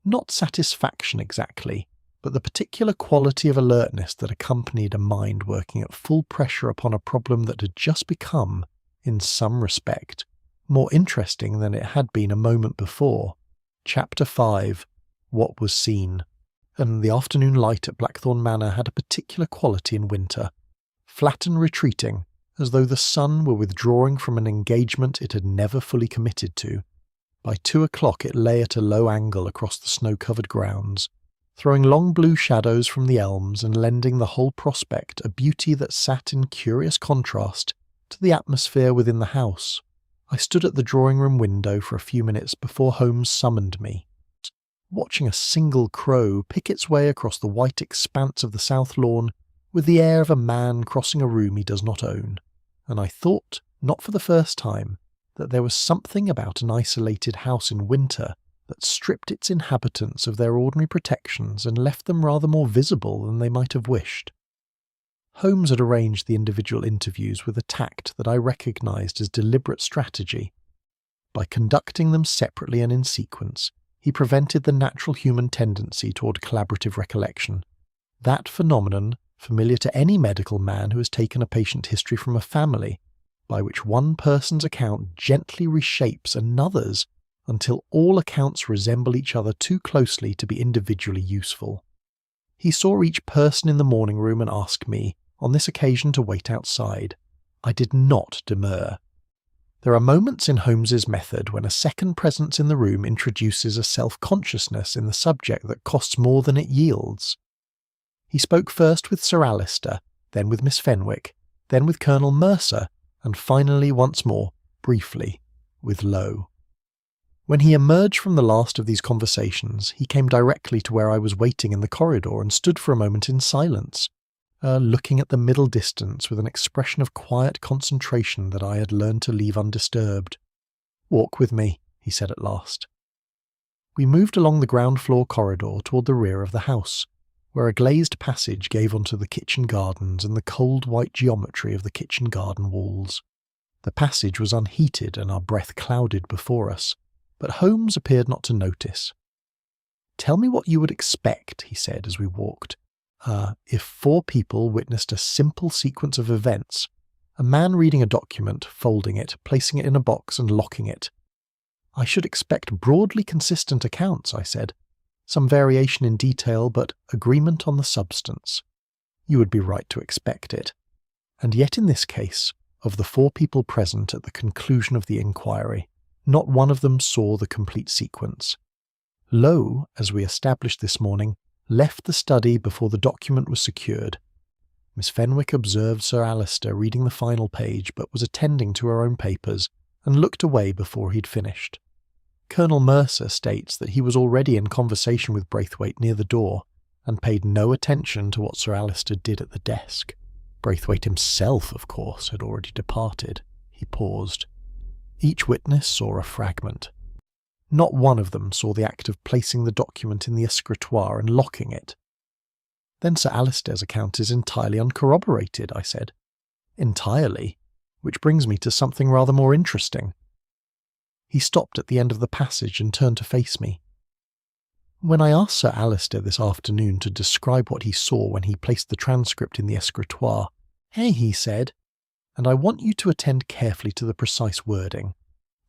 Not satisfaction exactly, but the particular quality of alertness that accompanied a mind working at full pressure upon a problem that had just become, in some respect, more interesting than it had been a moment before. Chapter 5. What Was Seen. And the afternoon light at Blackthorne Manor had a particular quality in winter, flat and retreating, as though the sun were withdrawing from an engagement it had never fully committed to. By 2 o'clock it lay at a low angle across the snow-covered grounds, throwing long blue shadows from the elms and lending the whole prospect a beauty that sat in curious contrast to the atmosphere within the house. I stood at the drawing-room window for a few minutes before Holmes summoned me. watching a single crow pick its way across the white expanse of the south lawn with the air of a man crossing a room he does not own, and I thought, not for the first time, that there was something about an isolated house in winter that stripped its inhabitants of their ordinary protections and left them rather more visible than they might have wished. Holmes had arranged the individual interviews with a tact that I recognised as deliberate strategy. By conducting them separately and in sequence, he prevented the natural human tendency toward collaborative recollection. That phenomenon, familiar to any medical man who has taken a patient history from a family, by which one person's account gently reshapes another's until all accounts resemble each other too closely to be individually useful. He saw each person in the morning room and asked me, on this occasion, to wait outside. I did not demur. There are moments in Holmes's method when a second presence in the room introduces a self-consciousness in the subject that costs more than it yields. He spoke first with Sir Alister, then with Miss Fenwick, then with Colonel Mercer, and finally once more, briefly, with Lowe. When he emerged from the last of these conversations, he came directly to where I was waiting in the corridor and stood for a moment in silence, looking at the middle distance with an expression of quiet concentration that I had learned to leave undisturbed. "Walk with me," he said at last. We moved along the ground floor corridor toward the rear of the house, where a glazed passage gave onto the kitchen gardens and the cold white geometry of the kitchen garden walls. The passage was unheated and our breath clouded before us, but Holmes appeared not to notice. "Tell me what you would expect," he said as we walked. If 4 people witnessed a simple sequence of events, a man reading a document, folding it, placing it in a box and locking it. "I should expect broadly consistent accounts," I said. "Some variation in detail, but agreement on the substance." "You would be right to expect it. And yet in this case, of the 4 people present at the conclusion of the inquiry, not one of them saw the complete sequence. Lowe, as we established this morning, left the study before the document was secured. Miss Fenwick observed Sir Alister reading the final page, but was attending to her own papers, and looked away before he'd finished. Colonel Mercer states that he was already in conversation with Braithwaite near the door, and paid no attention to what Sir Alister did at the desk. Braithwaite himself, of course, had already departed. He paused. Each witness saw a fragment. Not one of them saw the act of placing the document in the escritoire and locking it. "Then Sir Alister's account is entirely uncorroborated," I said. "Entirely, which brings me to something rather more interesting." He stopped at the end of the passage and turned to face me. "When I asked Sir Alister this afternoon to describe what he saw when he placed the transcript in the escritoire, he said, and I want you to attend carefully to the precise wording,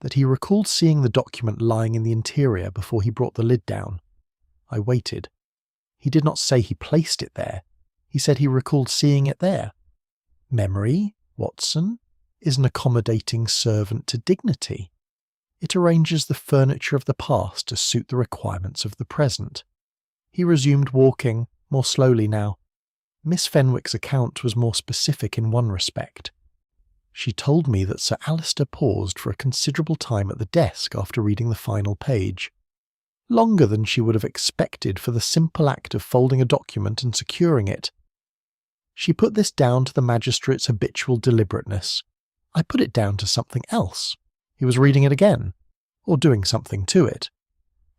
that he recalled seeing the document lying in the interior before he brought the lid down. I waited. He did not say he placed it there. He said he recalled seeing it there. Memory, Watson, is an accommodating servant to dignity. It arranges the furniture of the past to suit the requirements of the present." He resumed walking, more slowly now. Miss Fenwick's account was more specific in one respect. She told me that Sir Alister paused for a considerable time at the desk after reading the final page. Longer than she would have expected for the simple act of folding a document and securing it. She put this down to the magistrate's habitual deliberateness. I put it down to something else. He was reading it again, or doing something to it.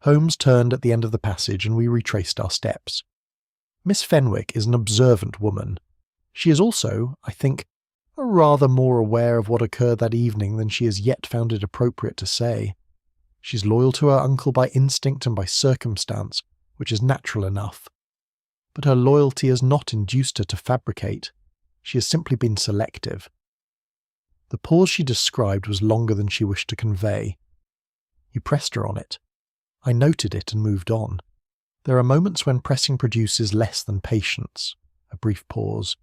Holmes turned at the end of the passage and we retraced our steps. Miss Fenwick is an observant woman. She is also, I think, rather more aware of what occurred that evening than she has yet found it appropriate to say. She's loyal to her uncle by instinct and by circumstance, which is natural enough. But her loyalty has not induced her to fabricate. She has simply been selective. The pause she described was longer than she wished to convey. You pressed her on it. I noted it and moved on. There are moments when pressing produces less than patience. A brief pause.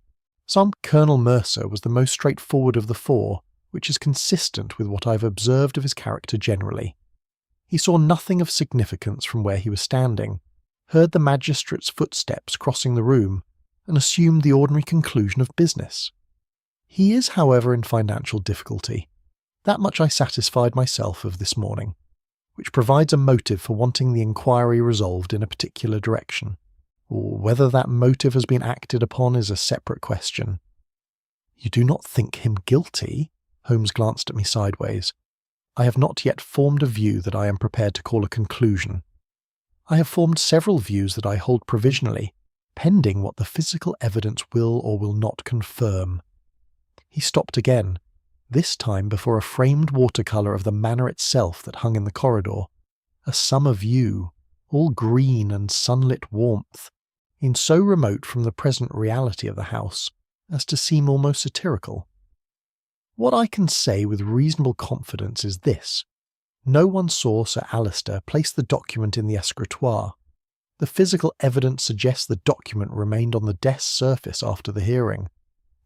Some Colonel Mercer was the most straightforward of the 4, which is consistent with what I've observed of his character generally. He saw nothing of significance from where he was standing, heard the magistrate's footsteps crossing the room, and assumed the ordinary conclusion of business. He is, however, in financial difficulty. That much I satisfied myself of this morning. which provides a motive for wanting the inquiry resolved in a particular direction, or whether that motive has been acted upon is a separate question. You do not think him guilty? Holmes glanced at me sideways. I have not yet formed a view that I am prepared to call a conclusion. I have formed several views that I hold provisionally, pending what the physical evidence will or will not confirm. He stopped again, this time before a framed watercolour of the manor itself that hung in the corridor, a summer view, all green and sunlit warmth, in so remote from the present reality of the house as to seem almost satirical. What I can say with reasonable confidence is this. No one saw Sir Alister place the document in the escritoire. The physical evidence suggests the document remained on the desk surface after the hearing.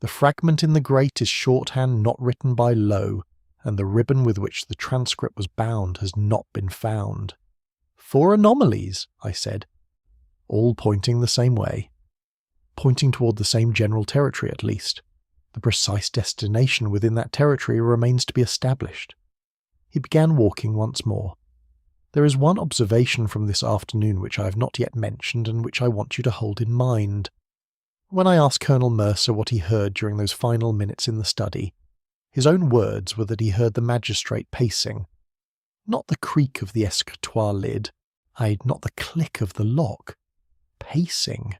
The fragment in the grate is shorthand not written by Lowe, and the ribbon with which the transcript was bound has not been found. 4 anomalies, I said, all pointing the same way. Pointing toward the same general territory at least. The precise destination within that territory remains to be established. He began walking once more. There is one observation from this afternoon which I have not yet mentioned and which I want you to hold in mind. When I asked Colonel Mercer what he heard during those final minutes in the study, his own words were that he heard the magistrate pacing. Not the creak of the escritoire lid, not the click of the lock. Pacing.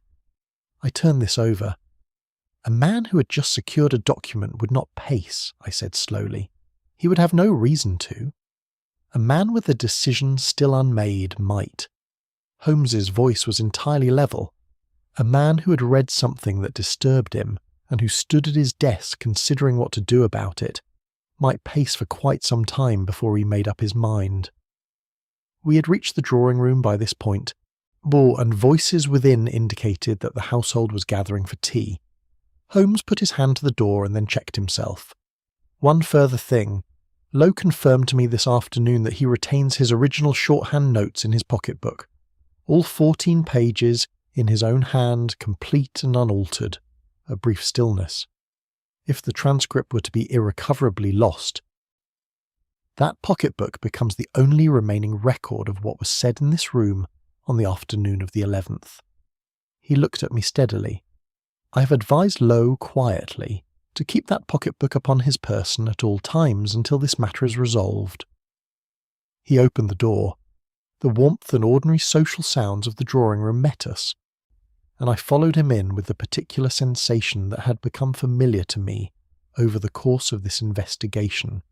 I turned this over. A man who had just secured a document would not pace, I said slowly. He would have no reason to. A man with a decision still unmade might. Holmes's voice was entirely level. A man who had read something that disturbed him, and who stood at his desk considering what to do about it, might pace for quite some time before he made up his mind. We had reached the drawing-room by this point, and voices within indicated that the household was gathering for tea. Holmes put his hand to the door and then checked himself. One further thing. Lowe confirmed to me this afternoon that he retains his original shorthand notes in his pocketbook. All 14 pages, in his own hand, complete and unaltered. A brief stillness. If the transcript were to be irrecoverably lost, that pocketbook becomes the only remaining record of what was said in this room on the afternoon of the 11th. He looked at me steadily. I have advised Lowe quietly to keep that pocketbook upon his person at all times until this matter is resolved. He opened the door. The warmth and ordinary social sounds of the drawing-room met us, and I followed him in with the particular sensation that had become familiar to me over the course of this investigation,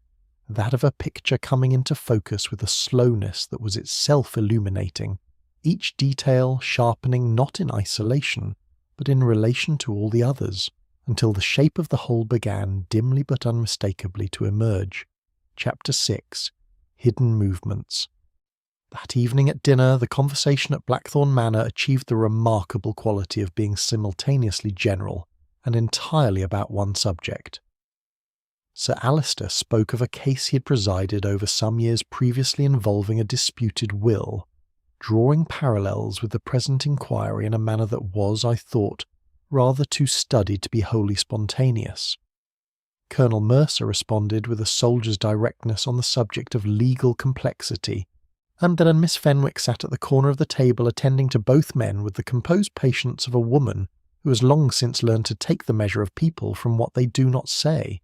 that of a picture coming into focus with a slowness that was itself illuminating, each detail sharpening not in isolation, but in relation to all the others, until the shape of the whole began dimly but unmistakably to emerge. Chapter 6. Hidden Movements. That evening at dinner, the conversation at Blackthorne Manor achieved the remarkable quality of being simultaneously general and entirely about one subject. Sir Alister spoke of a case he had presided over some years previously involving a disputed will, drawing parallels with the present inquiry in a manner that was, I thought, rather too studied to be wholly spontaneous. Colonel Mercer responded with a soldier's directness on the subject of legal complexity, and then Miss Fenwick sat at the corner of the table attending to both men with the composed patience of a woman who has long since learned to take the measure of people from what they do not say.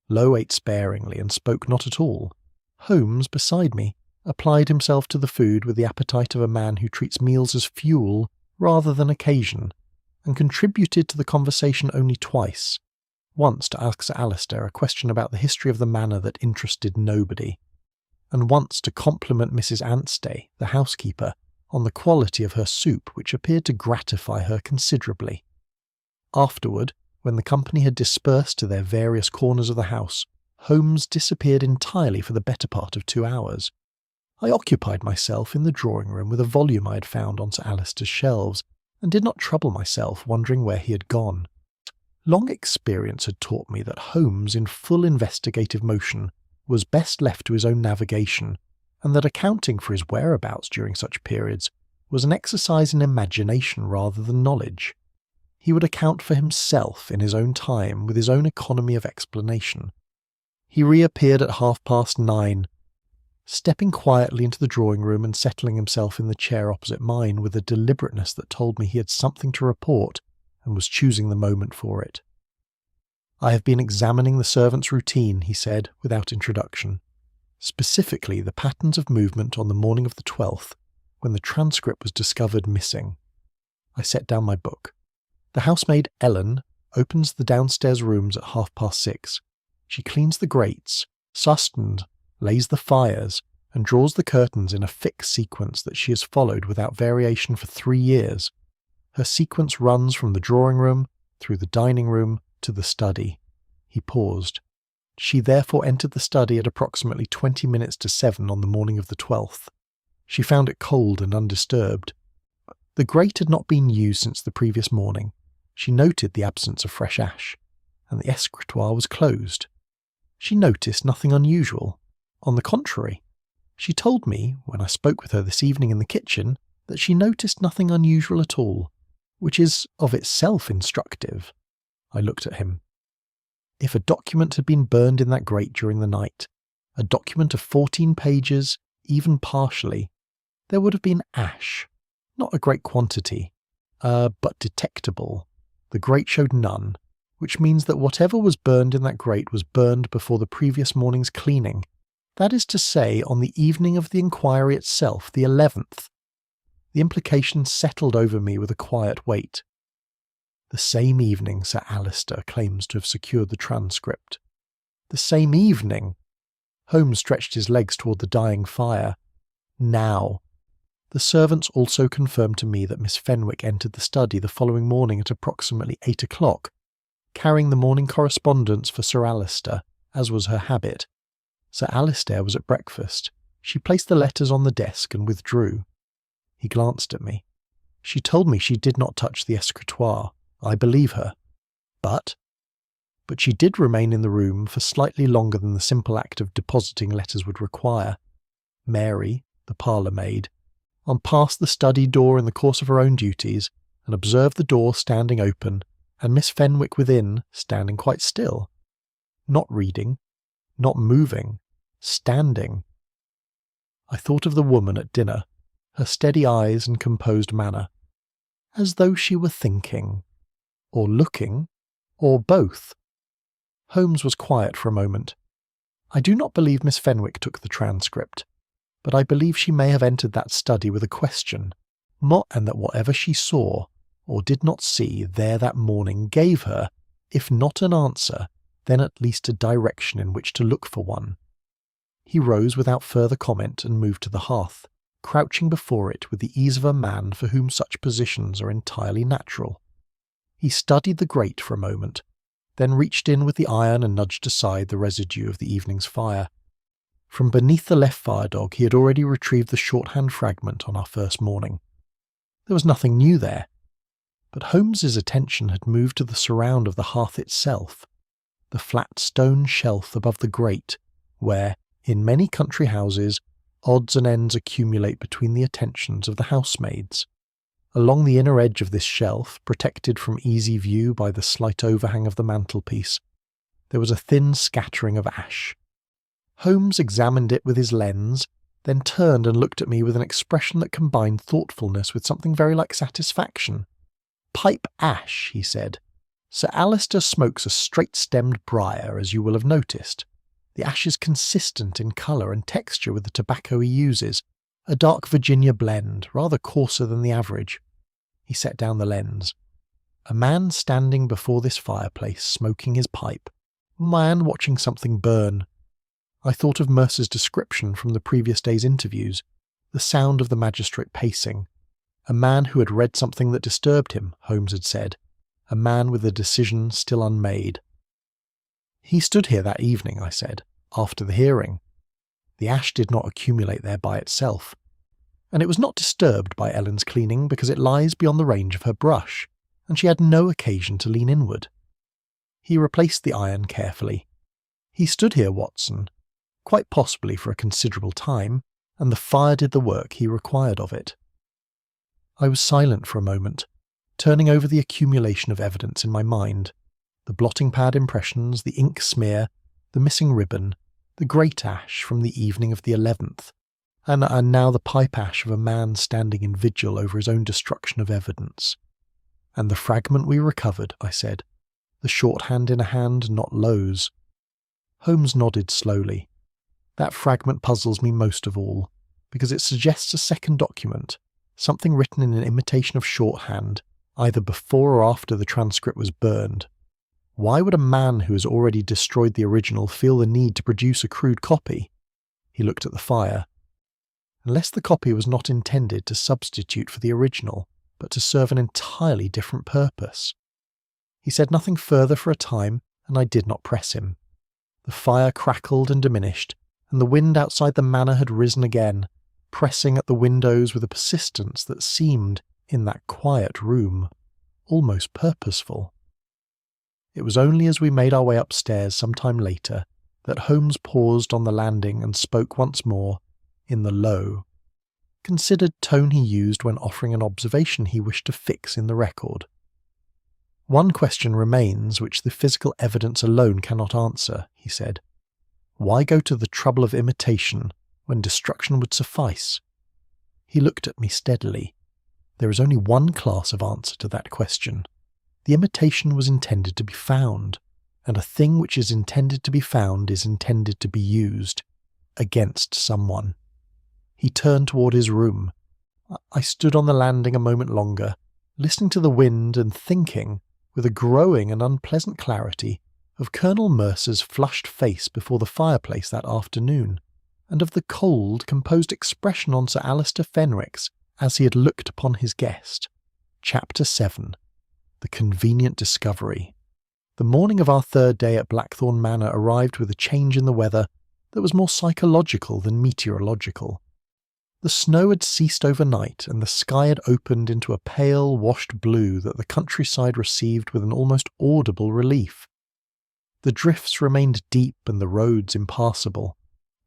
Lowe ate sparingly and spoke not at all. Holmes, beside me, applied himself to the food with the appetite of a man who treats meals as fuel rather than occasion, and contributed to the conversation only twice, once to ask Sir Alister a question about the history of the manor that interested nobody, and once to compliment Mrs. Anstey, the housekeeper, on the quality of her soup, which appeared to gratify her considerably. Afterward, when the company had dispersed to their various corners of the house, Holmes disappeared entirely for the better part of 2 hours. I occupied myself in the drawing-room with a volume I had found on Sir Alister's shelves, and did not trouble myself wondering where he had gone. Long experience had taught me that Holmes, in full investigative motion, was best left to his own navigation, and that accounting for his whereabouts during such periods was an exercise in imagination rather than knowledge. He would account for himself in his own time with his own economy of explanation. He reappeared at 9:30. stepping quietly into the drawing room and settling himself in the chair opposite mine with a deliberateness that told me he had something to report and was choosing the moment for it. "I have been examining the servants' routine," he said, without introduction. "Specifically the patterns of movement on the morning of the 12th, when the transcript was discovered missing." I set down my book. "The housemaid Ellen opens the downstairs rooms at 6:30. She cleans the grates, sustened, lays the fires, and draws the curtains in a fixed sequence that she has followed without variation for 3 years. Her sequence runs from the drawing room, through the dining room, to the study." He paused. "She therefore entered the study at approximately 20 minutes to 7 on the morning of the 12th. She found it cold and undisturbed. The grate had not been used since the previous morning. She noted the absence of fresh ash, and the escritoire was closed. She noticed nothing unusual. On the contrary, she told me, when I spoke with her this evening in the kitchen, that she noticed nothing unusual at all, which is of itself instructive." I looked at him. If a document had been burned in that grate during the night, a document of 14 pages, even partially, there would have been ash. Not a great quantity, but detectable. The grate showed none, which means that whatever was burned in that grate was burned before the previous morning's cleaning. That is to say, on the evening of the inquiry itself, the 11th. The implication settled over me with a quiet weight. The same evening Sir Alister claims to have secured the transcript. The same evening! Holmes stretched his legs toward the dying fire. Now! The servants also confirmed to me that Miss Fenwick entered the study the following morning at approximately 8 o'clock, carrying the morning correspondence for Sir Alister, as was her habit. Sir Alister was at breakfast. She placed the letters on the desk and withdrew. He glanced at me. "She told me she did not touch the escritoire. I believe her. But she did remain in the room for slightly longer than the simple act of depositing letters would require. Mary, the parlour maid, passed the study door in the course of her own duties, and observed the door standing open, and Miss Fenwick within, standing quite still. Not reading, not moving, standing. I thought of the woman at dinner, her steady eyes and composed manner, as though she were thinking, or looking, or both." Holmes was quiet for a moment. "I do not believe Miss Fenwick took the transcript, but I believe she may have entered that study with a question, and that whatever she saw, or did not see, there that morning gave her, if not an answer, then at least a direction in which to look for one." He rose without further comment and moved to the hearth, crouching before it with the ease of a man for whom such positions are entirely natural. He studied the grate for a moment, then reached in with the iron and nudged aside the residue of the evening's fire. From beneath the left firedog he had already retrieved the shorthand fragment on our first morning. There was nothing new there, but Holmes's attention had moved to the surround of the hearth itself, the flat stone shelf above the grate, where, in many country houses, odds and ends accumulate between the attentions of the housemaids. Along the inner edge of this shelf, protected from easy view by the slight overhang of the mantelpiece, there was a thin scattering of ash. Holmes examined it with his lens, then turned and looked at me with an expression that combined thoughtfulness with something very like satisfaction. "Pipe ash," he said. "Sir Alister smokes a straight-stemmed briar, as you will have noticed. The ash is consistent in colour and texture with the tobacco he uses, a dark Virginia blend, rather coarser than the average." He set down the lens. A man standing before this fireplace, smoking his pipe. A man watching something burn. I thought of Mercer's description from the previous day's interviews, the sound of the magistrate pacing. A man who had read something that disturbed him, Holmes had said. A man with a decision still unmade. "He stood here that evening," I said, "after the hearing. The ash did not accumulate there by itself, and it was not disturbed by Ellen's cleaning because it lies beyond the range of her brush, and she had no occasion to lean inward." He replaced the iron carefully. "He stood here, Watson, quite possibly for a considerable time, and the fire did the work he required of it." I was silent for a moment, turning over the accumulation of evidence in my mind, the blotting pad impressions, the ink smear, the missing ribbon, the great ash from the evening of the 11th, and now the pipe ash of a man standing in vigil over his own destruction of evidence. And the fragment we recovered, I said, the shorthand in a hand not Lowe's. Holmes nodded slowly. That fragment puzzles me most of all, because it suggests a second document, something written in an imitation of shorthand, either before or after the transcript was burned. Why would a man who has already destroyed the original feel the need to produce a crude copy? He looked at the fire. Unless the copy was not intended to substitute for the original, but to serve an entirely different purpose. He said nothing further for a time, and I did not press him. The fire crackled and diminished, and the wind outside the manor had risen again, pressing at the windows with a persistence that seemed, in that quiet room, almost purposeful. It was only as we made our way upstairs some time later that Holmes paused on the landing and spoke once more, in the low, considered tone he used when offering an observation he wished to fix in the record. One question remains which the physical evidence alone cannot answer, he said. Why go to the trouble of imitation when destruction would suffice? He looked at me steadily. There is only one class of answer to that question. The imitation was intended to be found, and a thing which is intended to be found is intended to be used against someone. He turned toward his room. I stood on the landing a moment longer, listening to the wind and thinking, with a growing and unpleasant clarity, of Colonel Mercer's flushed face before the fireplace that afternoon, and of the cold, composed expression on Sir Alister Fenwick's as he had looked upon his guest. Chapter 7. The Convenient Discovery. The morning of our third day at Blackthorne Manor arrived with a change in the weather that was more psychological than meteorological. The snow had ceased overnight, and the sky had opened into a pale, washed blue that the countryside received with an almost audible relief. The drifts remained deep and the roads impassable,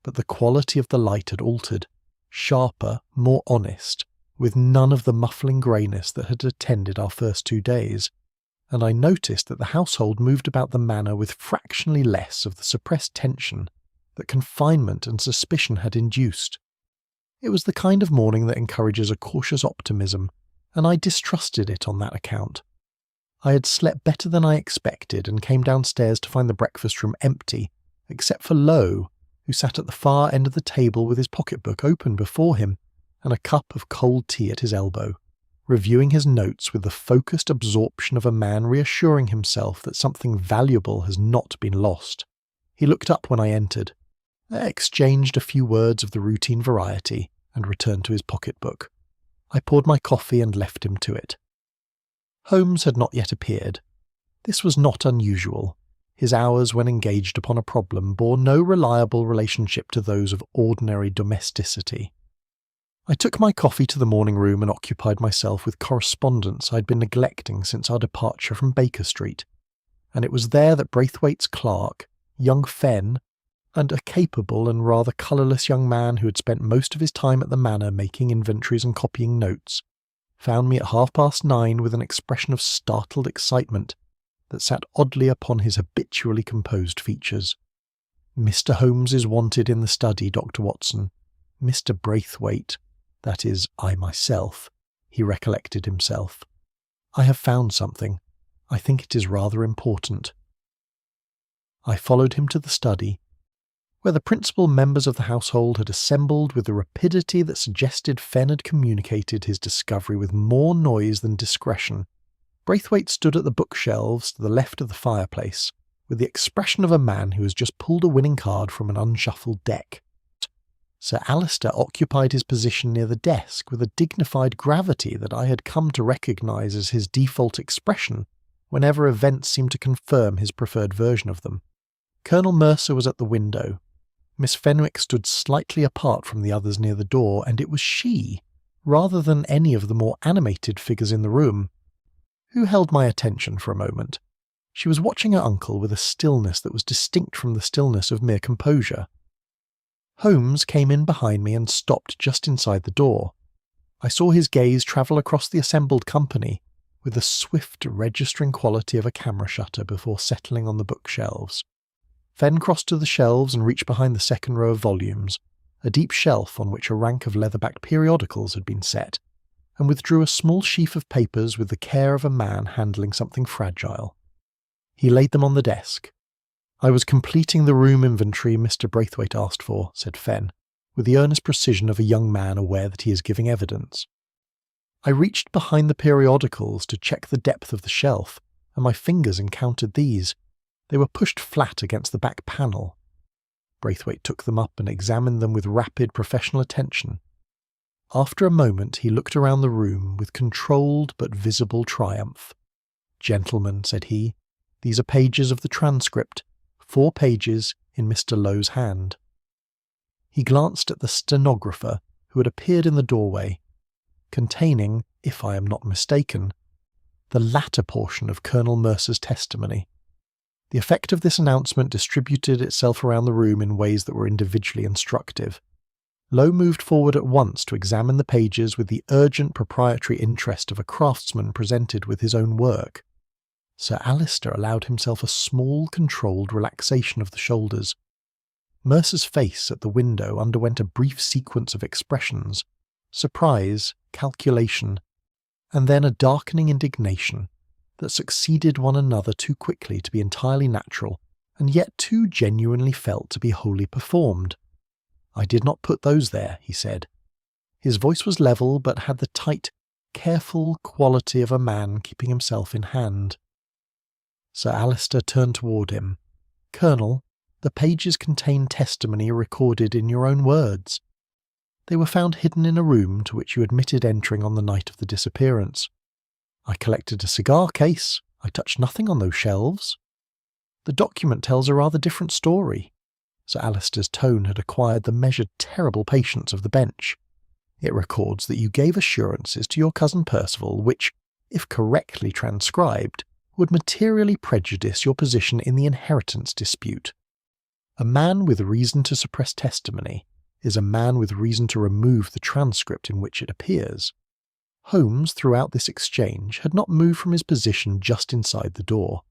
but the quality of the light had altered, sharper, more honest, with none of the muffling greyness that had attended our first 2 days, and I noticed that the household moved about the manor with fractionally less of the suppressed tension that confinement and suspicion had induced. It was the kind of morning that encourages a cautious optimism, and I distrusted it on that account. I had slept better than I expected and came downstairs to find the breakfast room empty, except for Lowe, who sat at the far end of the table with his pocketbook open before him and a cup of cold tea at his elbow, reviewing his notes with the focused absorption of a man reassuring himself that something valuable has not been lost. He looked up when I entered, exchanged a few words of the routine variety, and returned to his pocketbook. I poured my coffee and left him to it. Holmes had not yet appeared. This was not unusual. His hours when engaged upon a problem bore no reliable relationship to those of ordinary domesticity. I took my coffee to the morning room and occupied myself with correspondence I had been neglecting since our departure from Baker Street, and it was there that Braithwaite's clerk, young Fenn, and a capable and rather colourless young man who had spent most of his time at the manor making inventories and copying notes, found me at 9:30 with an expression of startled excitement that sat oddly upon his habitually composed features. "Mr. Holmes is wanted in the study, Dr. Watson. Mr. Braithwaite, that is, I myself," he recollected himself. "I have found something. I think it is rather important." I followed him to the study, where the principal members of the household had assembled with the rapidity that suggested Fenn had communicated his discovery with more noise than discretion. Braithwaite stood at the bookshelves to the left of the fireplace, with the expression of a man who has just pulled a winning card from an unshuffled deck. Sir Alister occupied his position near the desk with a dignified gravity that I had come to recognise as his default expression whenever events seemed to confirm his preferred version of them. Colonel Mercer was at the window. Miss Fenwick stood slightly apart from the others near the door, and it was she, rather than any of the more animated figures in the room, who held my attention for a moment. She was watching her uncle with a stillness that was distinct from the stillness of mere composure. Holmes came in behind me and stopped just inside the door. I saw his gaze travel across the assembled company with the swift registering quality of a camera shutter before settling on the bookshelves. Fenn crossed to the shelves and reached behind the second row of volumes, a deep shelf on which a rank of leather-backed periodicals had been set, and withdrew a small sheaf of papers with the care of a man handling something fragile. He laid them on the desk. "I was completing the room inventory Mr. Braithwaite asked for," said Fenn, with the earnest precision of a young man aware that he is giving evidence. "I reached behind the periodicals to check the depth of the shelf, and my fingers encountered these. They were pushed flat against the back panel." Braithwaite took them up and examined them with rapid professional attention. After a moment he looked around the room with controlled but visible triumph. "Gentlemen," said he, "these are pages of the transcript, 4 pages in Mr. Lowe's hand." He glanced at the stenographer who had appeared in the doorway, containing, if I am not mistaken, the latter portion of Colonel Mercer's testimony. The effect of this announcement distributed itself around the room in ways that were individually instructive. Lowe moved forward at once to examine the pages with the urgent proprietary interest of a craftsman presented with his own work. Sir Alister allowed himself a small, controlled relaxation of the shoulders. Mercer's face at the window underwent a brief sequence of expressions: surprise, calculation, and then a darkening indignation that succeeded one another too quickly to be entirely natural, and yet too genuinely felt to be wholly performed. "I did not put those there," he said. His voice was level, but had the tight, careful quality of a man keeping himself in hand. Sir Alister turned toward him. "Colonel, the pages contain testimony recorded in your own words. They were found hidden in a room to which you admitted entering on the night of the disappearance. I collected a cigar case. I touched nothing on those shelves. The document tells a rather different story." Sir Alister's tone had acquired the measured, terrible patience of the bench. "It records that you gave assurances to your cousin Percival which, if correctly transcribed, would materially prejudice your position in the inheritance dispute. A man with reason to suppress testimony is a man with reason to remove the transcript in which it appears. Holmes, throughout this exchange, had not moved from his position just inside the door.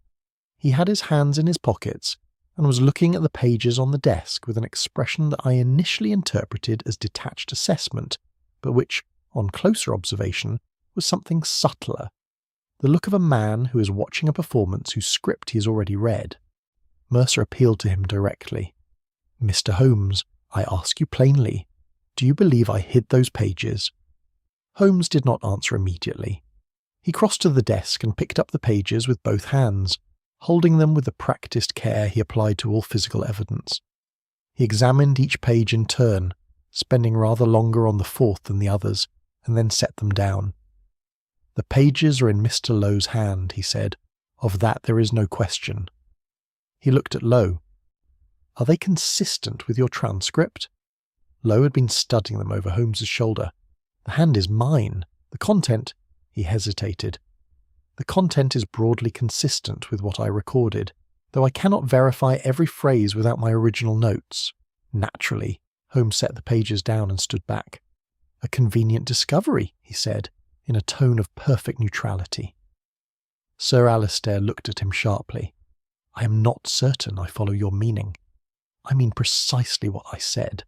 He had his hands in his pockets and was looking at the pages on the desk with an expression that I initially interpreted as detached assessment, but which, on closer observation, was something subtler, the look of a man who is watching a performance whose script he has already read. Mercer appealed to him directly. "Mr. Holmes, I ask you plainly, do you believe I hid those pages?" Holmes did not answer immediately. He crossed to the desk and picked up the pages with both hands, holding them with the practised care he applied to all physical evidence. He examined each page in turn, spending rather longer on the 4th than the others, and then set them down. "The pages are in Mr. Lowe's hand," he said. "Of that there is no question." He looked at Lowe. "Are they consistent with your transcript?" Lowe had been studying them over Holmes's shoulder. "The hand is mine. The content—" He hesitated. "The content is broadly consistent with what I recorded, though I cannot verify every phrase without my original notes." Naturally, Holmes set the pages down and stood back. "A convenient discovery," he said, in a tone of perfect neutrality. Sir Alister looked at him sharply. "I am not certain I follow your meaning. I mean precisely what I said.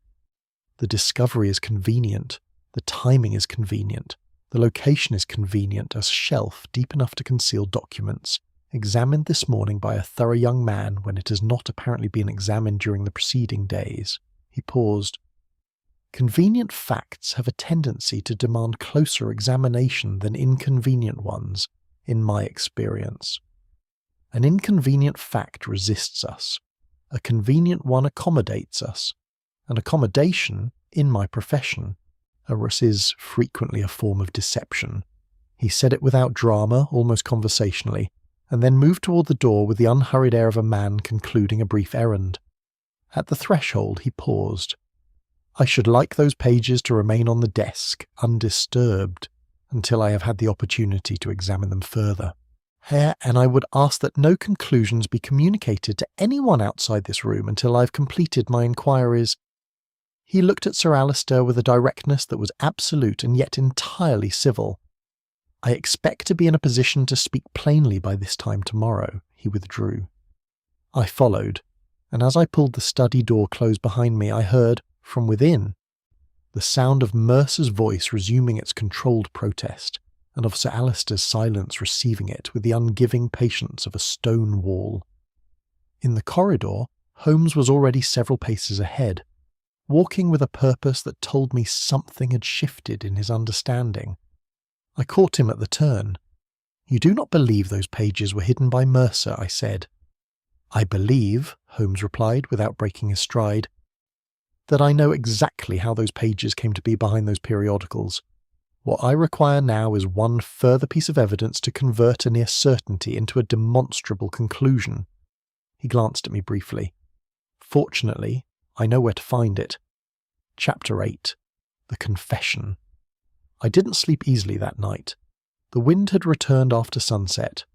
The discovery is convenient. The timing is convenient. The location is convenient as a shelf deep enough to conceal documents, examined this morning by a thorough young man when it has not apparently been examined during the preceding days." He paused. "Convenient facts have a tendency to demand closer examination than inconvenient ones, in my experience. An inconvenient fact resists us. A convenient one accommodates us. And accommodation, in my profession, is frequently a form of deception." He said it without drama, almost conversationally, and then moved toward the door with the unhurried air of a man concluding a brief errand. At the threshold he paused. "I should like those pages to remain on the desk, undisturbed, until I have had the opportunity to examine them further. And I would ask that no conclusions be communicated to anyone outside this room until I have completed my inquiries." He looked at Sir Alister with a directness that was absolute and yet entirely civil. "I expect to be in a position to speak plainly by this time tomorrow." He withdrew. I followed. and as I pulled the study door close behind me, I heard, from within, the sound of Mercer's voice resuming its controlled protest, and of Sir Alister's silence receiving it with the ungiving patience of a stone wall. In the corridor, Holmes was already several paces ahead, walking with a purpose that told me something had shifted in his understanding. I caught him at the turn. "You do not believe those pages were hidden by Mercer," I said. "I believe," Holmes replied without breaking his stride, "that I know exactly how those pages came to be behind those periodicals. What I require now is one further piece of evidence to convert a near certainty into a demonstrable conclusion." He glanced at me briefly. "Fortunately, I know where to find it." Chapter 8. The Confession. I didn't sleep easily that night. The wind had returned after sunset,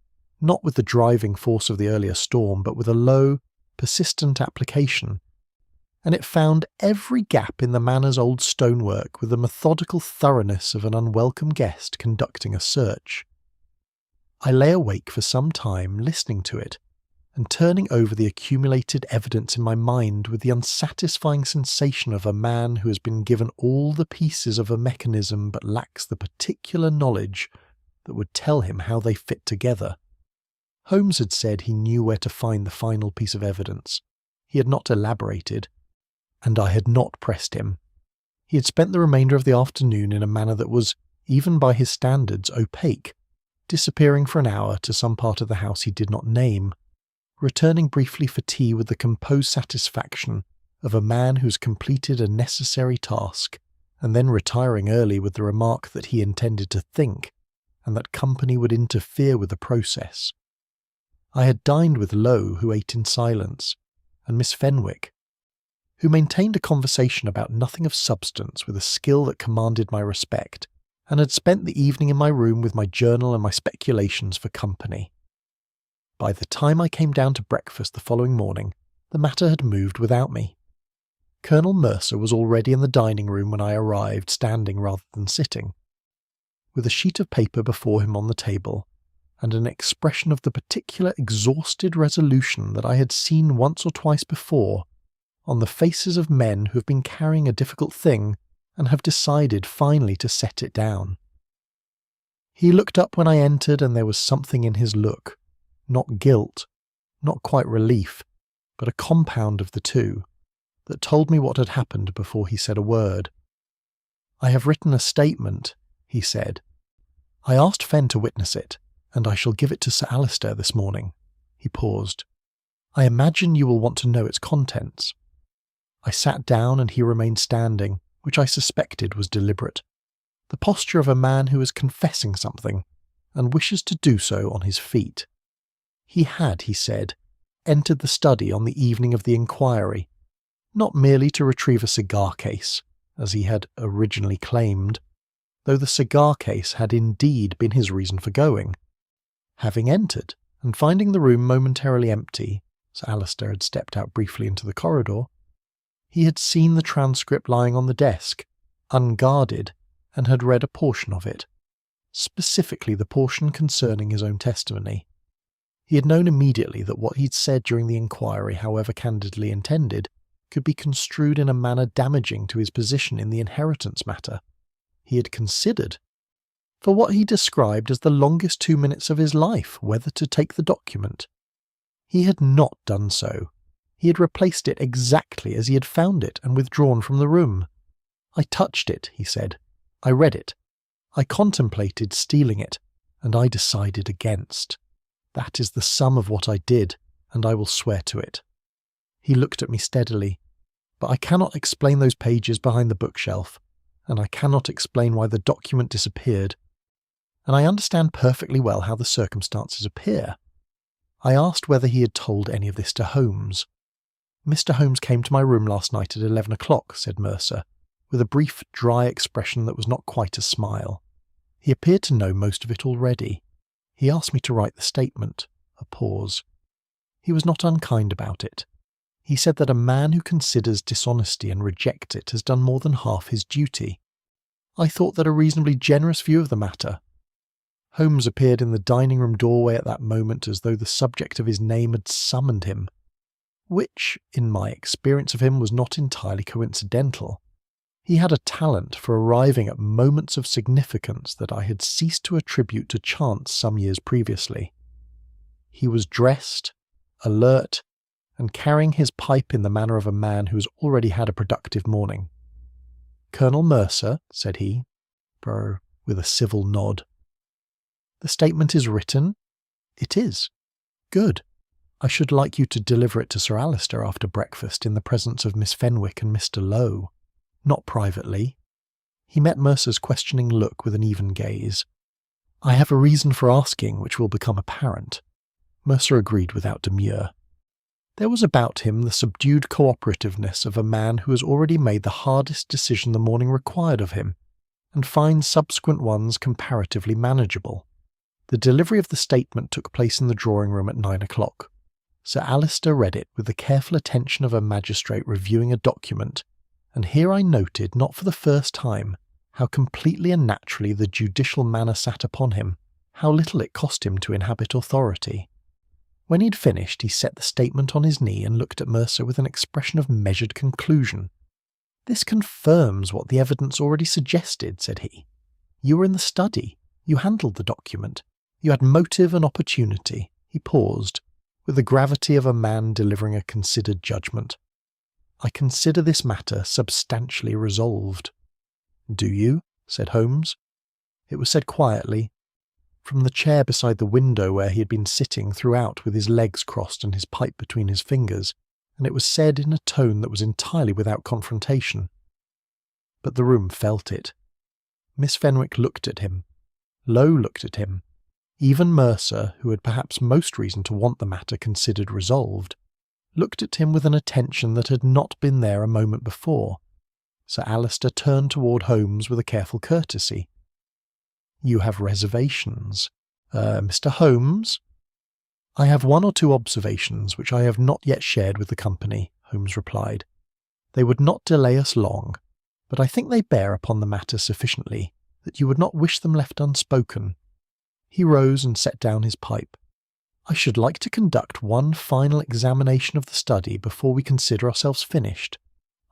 not with the driving force of the earlier storm, but with a low, persistent application, and it found every gap in the manor's old stonework with the methodical thoroughness of an unwelcome guest conducting a search. I lay awake for some time listening to it, and turning over the accumulated evidence in my mind with the unsatisfying sensation of a man who has been given all the pieces of a mechanism but lacks the particular knowledge that would tell him how they fit together. Holmes had said he knew where to find the final piece of evidence. He had not elaborated, and I had not pressed him. He had spent the remainder of the afternoon in a manner that was, even by his standards, opaque, disappearing for an hour to some part of the house he did not name, returning briefly for tea with the composed satisfaction of a man who's completed a necessary task, and then retiring early with the remark that he intended to think, and that company would interfere with the process. I had dined with Lowe, who ate in silence, and Miss Fenwick, who maintained a conversation about nothing of substance with a skill that commanded my respect, and had spent the evening in my room with my journal and my speculations for company. By the time I came down to breakfast the following morning, the matter had moved without me. Colonel Mercer was already in the dining room when I arrived, standing rather than sitting, with a sheet of paper before him on the table, and an expression of the particular exhausted resolution that I had seen once or twice before on the faces of men who have been carrying a difficult thing and have decided finally to set it down. He looked up when I entered, and there was something in his look, not guilt, not quite relief, but a compound of the two, that told me what had happened before he said a word. "I have written a statement," he said. "I asked Fenn to witness it, and I shall give it to Sir Alister this morning." He paused. "I imagine you will want to know its contents." I sat down and he remained standing, which I suspected was deliberate. The posture of a man who is confessing something, and wishes to do so on his feet. He had, he said, entered the study on the evening of the inquiry, not merely to retrieve a cigar case, as he had originally claimed, though the cigar case had indeed been his reason for going. Having entered, and finding the room momentarily empty, Sir Alister had stepped out briefly into the corridor, he had seen the transcript lying on the desk, unguarded, and had read a portion of it, specifically the portion concerning his own testimony. He had known immediately that what he'd said during the inquiry, however candidly intended, could be construed in a manner damaging to his position in the inheritance matter. He had considered, for what he described as the longest 2 minutes of his life, whether to take the document. He had not done so. He had replaced it exactly as he had found it and withdrawn from the room. "I touched it," he said. "I read it. I contemplated stealing it, and I decided against. That is the sum of what I did, and I will swear to it." He looked at me steadily. "But I cannot explain those pages behind the bookshelf, and I cannot explain why the document disappeared. And I understand perfectly well how the circumstances appear." I asked whether he had told any of this to Holmes. "Mr. Holmes came to my room last night at 11 o'clock, said Mercer, with a brief, dry expression that was not quite a smile. He appeared to know most of it already. He asked me to write the statement. A pause. He was not unkind about it. He said that a man who considers dishonesty and rejects it has done more than half his duty. I thought that a reasonably generous view of the matter. Holmes appeared in the dining-room doorway at that moment as though the subject of his name had summoned him. which, in my experience of him, was not entirely coincidental. He had a talent for arriving at moments of significance that I had ceased to attribute to chance some years previously. He was dressed, alert, and carrying his pipe in the manner of a man who has already had a productive morning. "Colonel Mercer," said he, with a civil nod. "The statement is written?" "It is." "Good. I should like you to deliver it to Sir Alister after breakfast in the presence of Miss Fenwick and Mr. Lowe. Not privately." He met Mercer's questioning look with an even gaze. "I have a reason for asking which will become apparent." Mercer agreed without demur. There was about him the subdued cooperativeness of a man who has already made the hardest decision the morning required of him, and finds subsequent ones comparatively manageable. The delivery of the statement took place in the drawing-room at 9 o'clock. Sir Alister read it with the careful attention of a magistrate reviewing a document, and here I noted, not for the first time, how completely and naturally the judicial manner sat upon him, how little it cost him to inhabit authority. When he had finished, he set the statement on his knee and looked at Mercer with an expression of measured conclusion. "This confirms what the evidence already suggested," said he. "You were in the study. You handled the document. You had motive and opportunity." He paused, with the gravity of a man delivering a considered judgment. "I consider this matter substantially resolved." "Do you?" said Holmes. It was said quietly, from the chair beside the window where he had been sitting throughout with his legs crossed and his pipe between his fingers, and it was said in a tone that was entirely without confrontation. But the room felt it. Miss Fenwick looked at him. Lowe looked at him. Even Mercer, who had perhaps most reason to want the matter considered resolved, looked at him with an attention that had not been there a moment before. Sir Alister turned toward Holmes with a careful courtesy. "You have reservations. Mr. Holmes?" "I have one or two observations which I have not yet shared with the company," Holmes replied. "They would not delay us long, but I think they bear upon the matter sufficiently that you would not wish them left unspoken." He rose and set down his pipe. "I should like to conduct one final examination of the study before we consider ourselves finished.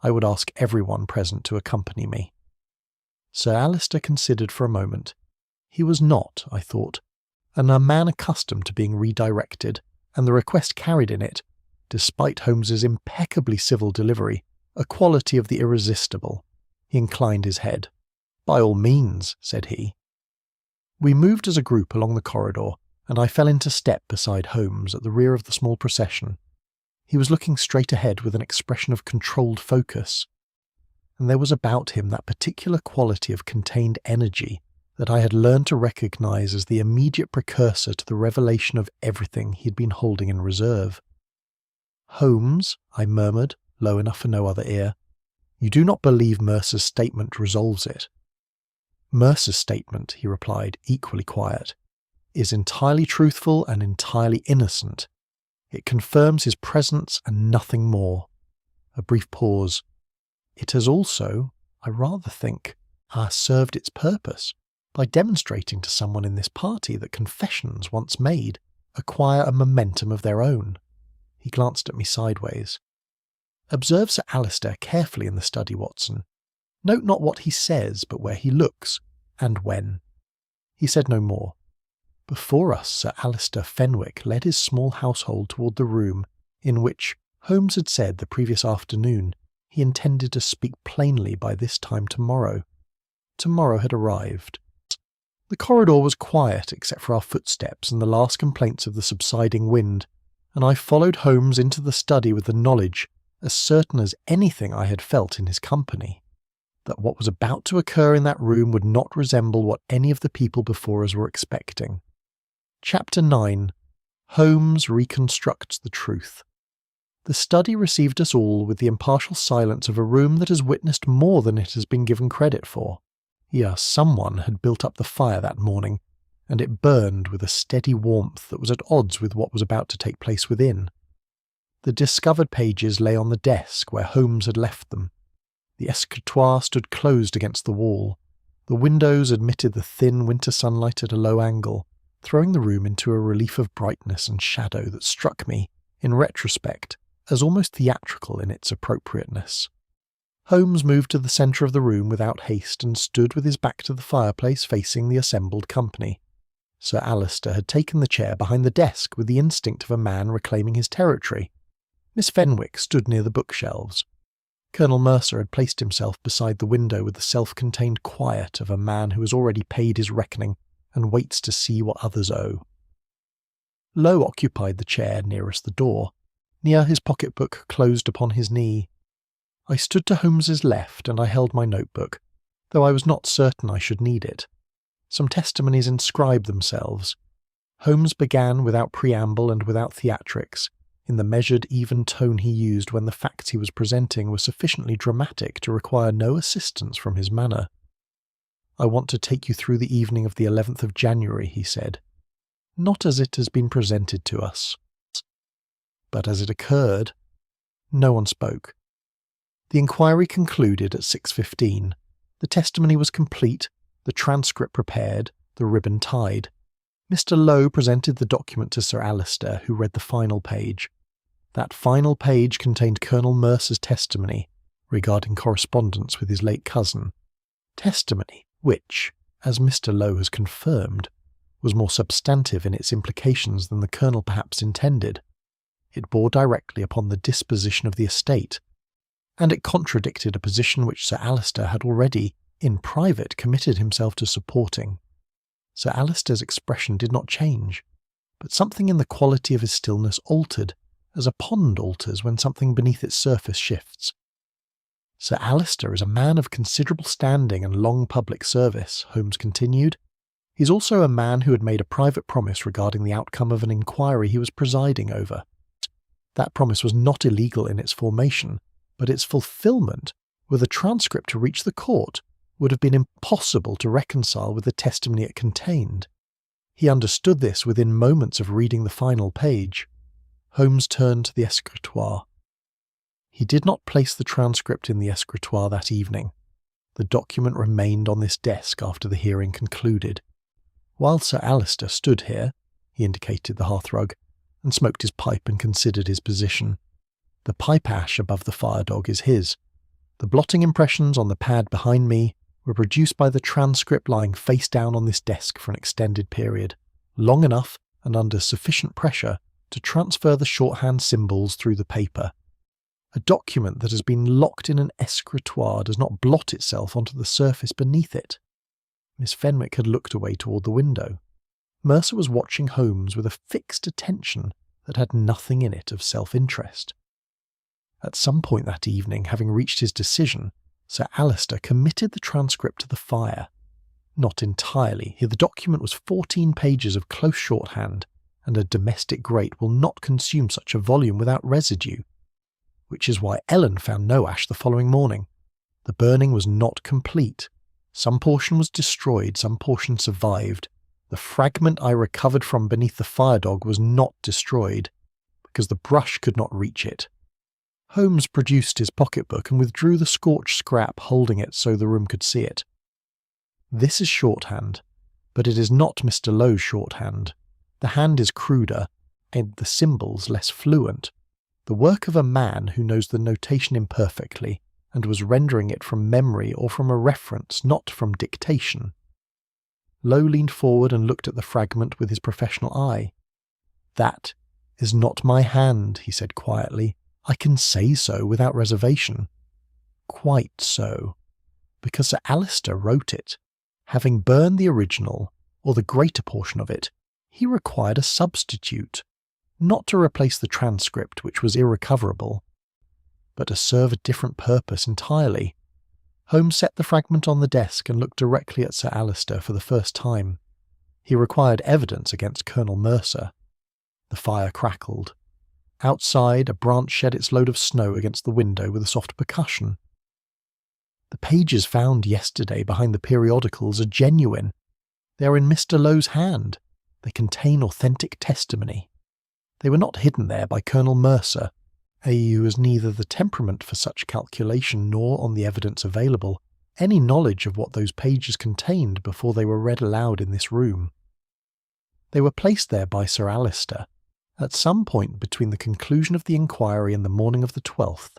I would ask everyone present to accompany me." Sir Alister considered for a moment. He was not, I thought, a man accustomed to being redirected, and the request carried in it, despite Holmes's impeccably civil delivery, a quality of the irresistible. He inclined his head. "By all means," said he. We moved as a group along the corridor, and I fell into step beside Holmes at the rear of the small procession. He was looking straight ahead with an expression of controlled focus, and there was about him that particular quality of contained energy that I had learned to recognize as the immediate precursor to the revelation of everything he had been holding in reserve. "Holmes," I murmured, low enough for no other ear, "you do not believe Mercer's statement resolves it?" "Mercer's statement," he replied, equally quiet, "is entirely truthful and entirely innocent. It confirms his presence and nothing more." A brief pause. "It has also, I rather think, served its purpose by demonstrating to someone in this party that confessions, once made, acquire a momentum of their own." He glanced at me sideways. "Observe Sir Alister carefully in the study, Watson. Note not what he says, but where he looks, and when." He said no more. Before us, Sir Alister Fenwick led his small household toward the room in which, Holmes had said the previous afternoon, he intended to speak plainly by this time tomorrow. Tomorrow had arrived. The corridor was quiet except for our footsteps and the last complaints of the subsiding wind, and I followed Holmes into the study with the knowledge, as certain as anything I had felt in his company, that what was about to occur in that room would not resemble what any of the people before us were expecting. Chapter 9. Holmes Reconstructs the Truth. The study received us all with the impartial silence of a room that has witnessed more than it has been given credit for. Yes, someone had built up the fire that morning, and it burned with a steady warmth that was at odds with what was about to take place within. The discovered pages lay on the desk where Holmes had left them. The escritoire stood closed against the wall. The windows admitted the thin winter sunlight at a low angle, throwing the room into a relief of brightness and shadow that struck me, in retrospect, as almost theatrical in its appropriateness. Holmes moved to the centre of the room without haste and stood with his back to the fireplace facing the assembled company. Sir Alister had taken the chair behind the desk with the instinct of a man reclaiming his territory. Miss Fenwick stood near the bookshelves. Colonel Mercer had placed himself beside the window with the self-contained quiet of a man who has already paid his reckoning and waits to see what others owe. Lowe occupied the chair nearest the door, near his pocketbook closed upon his knee. I stood to Holmes's left and I held my notebook, though I was not certain I should need it. Some testimonies inscribed themselves. Holmes began without preamble and without theatrics, in the measured, even tone he used when the facts he was presenting were sufficiently dramatic to require no assistance from his manner. "I want to take you through the evening of the 11th of January, he said. "Not as it has been presented to us, but as it occurred." No one spoke. The inquiry concluded at 6:15. The testimony was complete, the transcript prepared, the ribbon tied. Mr. Lowe presented the document to Sir Alister, who read the final page. That final page contained Colonel Mercer's testimony regarding correspondence with his late cousin. Testimony which, as Mr. Lowe has confirmed, was more substantive in its implications than the Colonel perhaps intended. It bore directly upon the disposition of the estate, and it contradicted a position which Sir Alister had already, in private, committed himself to supporting. Sir Alister's expression did not change, but something in the quality of his stillness altered, as a pond alters when something beneath its surface shifts. "Sir Alister is a man of considerable standing and long public service," Holmes continued. "He is also a man who had made a private promise regarding the outcome of an inquiry he was presiding over. That promise was not illegal in its formation, but its fulfilment, were the transcript to reach the court, would have been impossible to reconcile with the testimony it contained. He understood this within moments of reading the final page." Holmes turned to the escritoire. He did not place the transcript in the escritoire that evening. The document remained on this desk after the hearing concluded. While Sir Alister stood here, he indicated the hearthrug, and smoked his pipe and considered his position. The pipe ash above the fire-dog is his. The blotting impressions on the pad behind me were produced by the transcript lying face down on this desk for an extended period, long enough and under sufficient pressure to transfer the shorthand symbols through the paper. A document that has been locked in an escritoire does not blot itself onto the surface beneath it. Miss Fenwick had looked away toward the window. Mercer was watching Holmes with a fixed attention that had nothing in it of self-interest. At some point that evening, having reached his decision, Sir Alister committed the transcript to the fire. Not entirely. The document was 14 pages of close shorthand, and a domestic grate will not consume such a volume without residue, which is why Ellen found no ash the following morning. The burning was not complete. Some portion was destroyed, some portion survived. The fragment I recovered from beneath the fire-dog was not destroyed, because the brush could not reach it. Holmes produced his pocketbook and withdrew the scorched scrap, holding it so the room could see it. "This is shorthand, but it is not Mr. Lowe's shorthand. The hand is cruder, and the symbols less fluent. The work of a man who knows the notation imperfectly, and was rendering it from memory or from a reference, not from dictation." Lowe leaned forward and looked at the fragment with his professional eye. "That is not my hand," he said quietly. "I can say so without reservation." "Quite so. Because Sir Alister wrote it. Having burned the original, or the greater portion of it, he required a substitute, not to replace the transcript, which was irrecoverable, but to serve a different purpose entirely." Holmes set the fragment on the desk and looked directly at Sir Alister for the first time. He required evidence against Colonel Mercer. The fire crackled. Outside, a branch shed its load of snow against the window with a soft percussion. "The pages found yesterday behind the periodicals are genuine. They are in Mr. Lowe's hand. They contain authentic testimony. They were not hidden there by Colonel Mercer, who has neither the temperament for such calculation nor, on the evidence available, any knowledge of what those pages contained before they were read aloud in this room. They were placed there by Sir Alister, At some point between the conclusion of the inquiry and the morning of the 12th,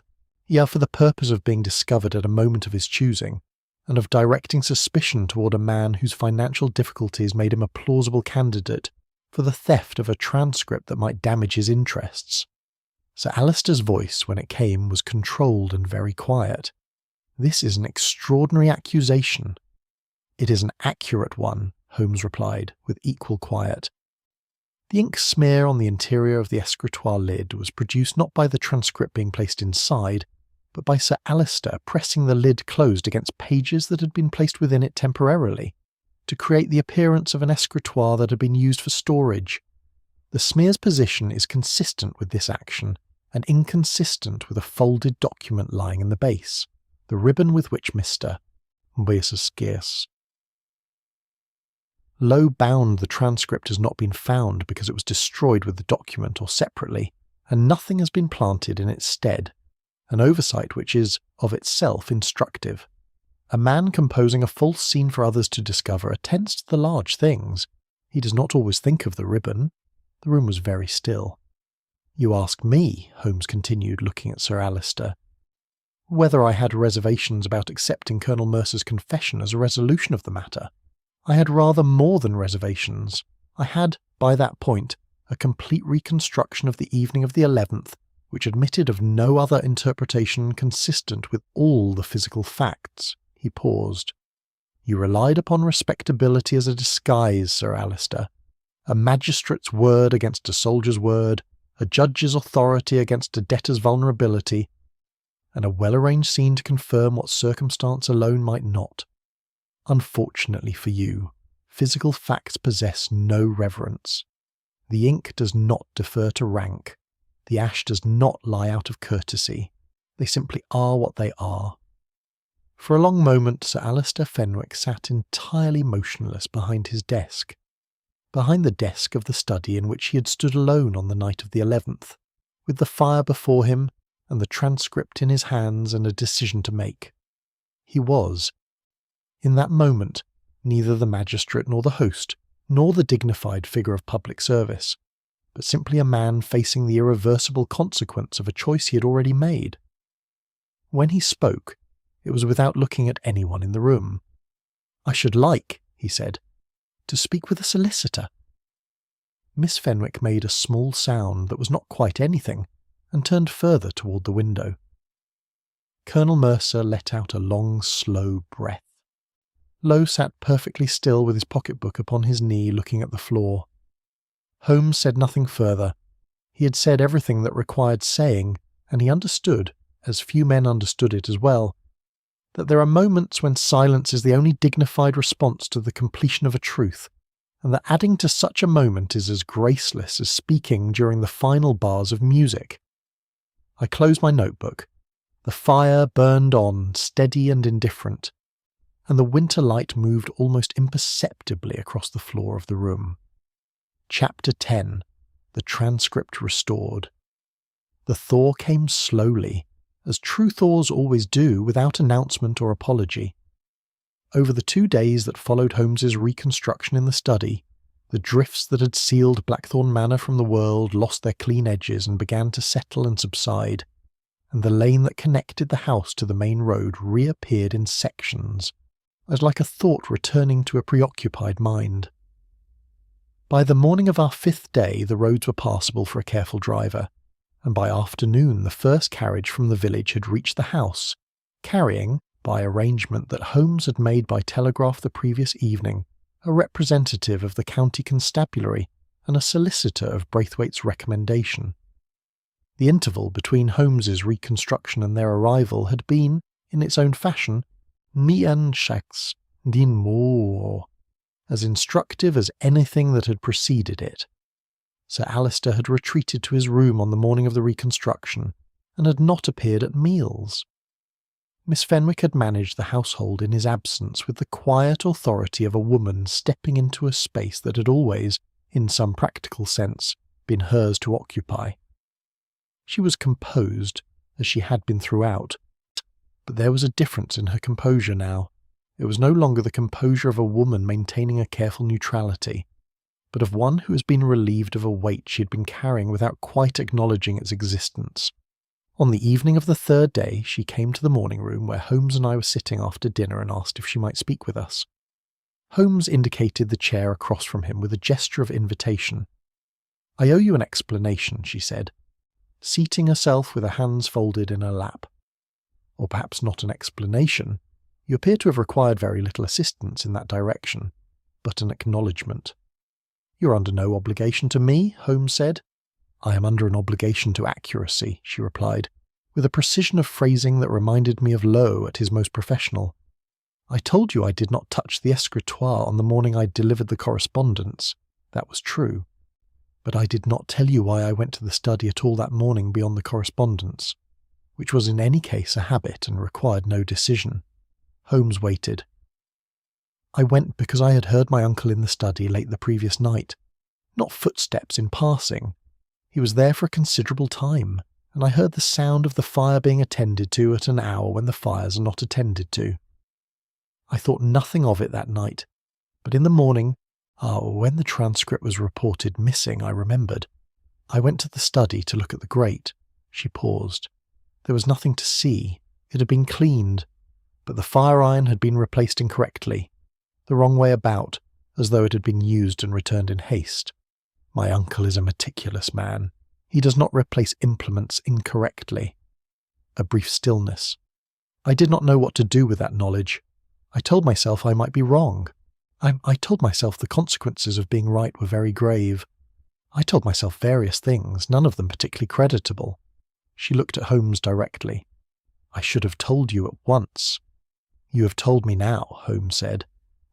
for the purpose of being discovered at a moment of his choosing, and of directing suspicion toward a man whose financial difficulties made him a plausible candidate for the theft of a transcript that might damage his interests. Sir Alister's voice, when it came, was controlled and very quiet. "This is an extraordinary accusation." "It is an accurate one," Holmes replied, with equal quiet. The ink smear on the interior of the escritoire lid was produced not by the transcript being placed inside, but by Sir Alister pressing the lid closed against pages that had been placed within it temporarily, to create the appearance of an escritoire that had been used for storage. The smear's position is consistent with this action, and inconsistent with a folded document lying in the base, the ribbon with which Mr. Scarce. Low bound, the transcript has not been found because it was destroyed with the document or separately, and nothing has been planted in its stead, an oversight which is, of itself, instructive. A man composing a false scene for others to discover attends to the large things. He does not always think of the ribbon. The room was very still. "You ask me," Holmes continued, looking at Sir Alister, "whether I had reservations about accepting Colonel Mercer's confession as a resolution of the matter. I had rather more than reservations. I had, by that point, a complete reconstruction of the evening of the 11th, which admitted of no other interpretation consistent with all the physical facts." He paused. "You relied upon respectability as a disguise, Sir Alister. A magistrate's word against a soldier's word, a judge's authority against a debtor's vulnerability, and a well-arranged scene to confirm what circumstance alone might not. Unfortunately for you, physical facts possess no reverence. The ink does not defer to rank. The ash does not lie out of courtesy. They simply are what they are." For a long moment Sir Alister Fenwick sat entirely motionless behind his desk, behind the desk of the study in which he had stood alone on the night of the 11th, with the fire before him and the transcript in his hands and a decision to make. He was, in that moment, neither the magistrate nor the host, nor the dignified figure of public service, but simply a man facing the irreversible consequence of a choice he had already made. When he spoke, it was without looking at anyone in the room. "I should like," he said, "to speak with a solicitor." Miss Fenwick made a small sound that was not quite anything, and turned further toward the window. Colonel Mercer let out a long, slow breath. Lowe sat perfectly still with his pocket-book upon his knee, looking at the floor. Holmes said nothing further. He had said everything that required saying, and he understood, as few men understood it as well, that there are moments when silence is the only dignified response to the completion of a truth, and that adding to such a moment is as graceless as speaking during the final bars of music. I closed my notebook. The fire burned on, steady and indifferent, and the winter light moved almost imperceptibly across the floor of the room. Chapter 10. The Transcript Restored. The thaw came slowly, as true thaws always do, without announcement or apology. Over the 2 days that followed Holmes's reconstruction in the study, the drifts that had sealed Blackthorne Manor from the world lost their clean edges and began to settle and subside, and the lane that connected the house to the main road reappeared in sections, as like a thought returning to a preoccupied mind. By the morning of our 5th day the roads were passable for a careful driver, and by afternoon the first carriage from the village had reached the house, carrying, by arrangement that Holmes had made by telegraph the previous evening, a representative of the county constabulary and a solicitor of Braithwaite's recommendation. The interval between Holmes's reconstruction and their arrival had been, in its own fashion, mian shaks din moor, as instructive as anything that had preceded it. Sir Alister had retreated to his room on the morning of the reconstruction, and had not appeared at meals. Miss Fenwick had managed the household in his absence with the quiet authority of a woman stepping into a space that had always, in some practical sense, been hers to occupy. She was composed, as she had been throughout, but there was a difference in her composure now. It was no longer the composure of a woman maintaining a careful neutrality. but of one who has been relieved of a weight she had been carrying without quite acknowledging its existence. On the evening of the third day, she came to the morning room where Holmes and I were sitting after dinner and asked if she might speak with us. Holmes indicated the chair across from him with a gesture of invitation. "I owe you an explanation," she said, seating herself with her hands folded in her lap. "Or perhaps not an explanation. You appear to have required very little assistance in that direction, but an acknowledgement." "You're under no obligation to me," Holmes said. "I am under an obligation to accuracy," she replied, with a precision of phrasing that reminded me of Lowe at his most professional. "I told you I did not touch the escritoire on the morning I delivered the correspondence. That was true. But I did not tell you why I went to the study at all that morning beyond the correspondence, which was in any case a habit and required no decision." Holmes waited. "I went because I had heard my uncle in the study late the previous night. Not footsteps in passing. He was there for a considerable time, and I heard the sound of the fire being attended to at an hour when the fires are not attended to. I thought nothing of it that night, but in the morning, when the transcript was reported missing, I remembered. I went to the study to look at the grate." She paused. "There was nothing to see. It had been cleaned, but the fire iron had been replaced incorrectly, the wrong way about, as though it had been used and returned in haste. My uncle is a meticulous man. He does not replace implements incorrectly." A brief stillness. I did not know what to do with that knowledge. I told myself I might be wrong. I told myself the consequences of being right were very grave. I told myself various things, none of them particularly creditable. She looked at Holmes directly. "I should have told you at once." "You have told me now," Holmes said,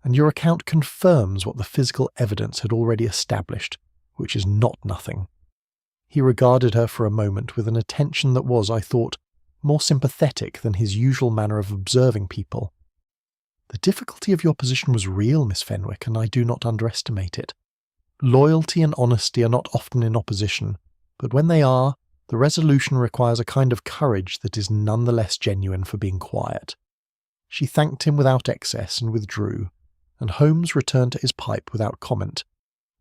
"and your account confirms what the physical evidence had already established, which is not nothing." He regarded her for a moment with an attention that was, I thought, more sympathetic than his usual manner of observing people. "The difficulty of your position was real, Miss Fenwick, and I do not underestimate it. Loyalty and honesty are not often in opposition, but when they are, the resolution requires a kind of courage that is none the less genuine for being quiet." She thanked him without excess and withdrew, and Holmes returned to his pipe without comment,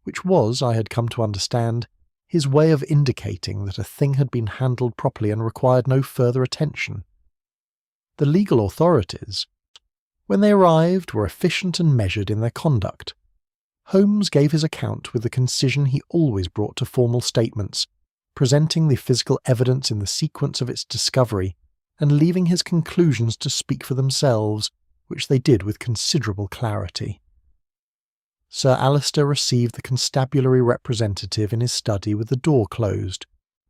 which was, I had come to understand, his way of indicating that a thing had been handled properly and required no further attention. The legal authorities, when they arrived, were efficient and measured in their conduct. Holmes gave his account with the concision he always brought to formal statements, presenting the physical evidence in the sequence of its discovery, and leaving his conclusions to speak for themselves, which they did with considerable clarity. Sir Alister received the constabulary representative in his study with the door closed,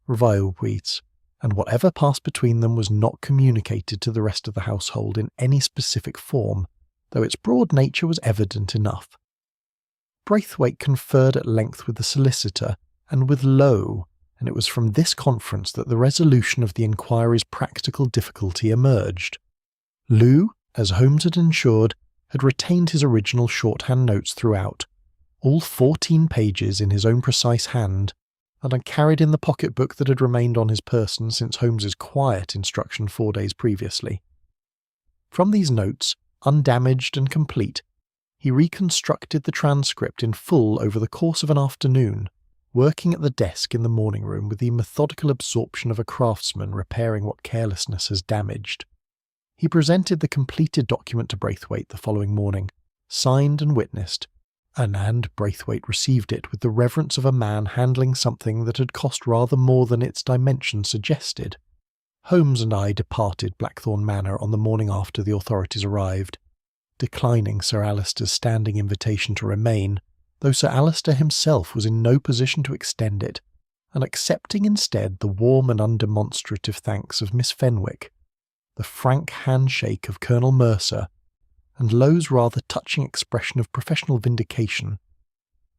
reviewpuits, and whatever passed between them was not communicated to the rest of the household in any specific form, though its broad nature was evident enough. Braithwaite conferred at length with the solicitor and with Lowe, and it was from this conference that the resolution of the inquiry's practical difficulty emerged. Lowe, as Holmes had ensured, had retained his original shorthand notes throughout, all 14 pages in his own precise hand, and had carried in the pocket-book that had remained on his person since Holmes's quiet instruction 4 days previously. From these notes, undamaged and complete, he reconstructed the transcript in full over the course of an afternoon, working at the desk in the morning room with the methodical absorption of a craftsman repairing what carelessness has damaged. He presented the completed document to Braithwaite the following morning, signed and witnessed, and Braithwaite received it with the reverence of a man handling something that had cost rather more than its dimensions suggested. Holmes and I departed Blackthorne Manor on the morning after the authorities arrived, declining Sir Alister's standing invitation to remain, though Sir Alister himself was in no position to extend it, and accepting instead the warm and undemonstrative thanks of Miss Fenwick, the frank handshake of Colonel Mercer, and Lowe's rather touching expression of professional vindication.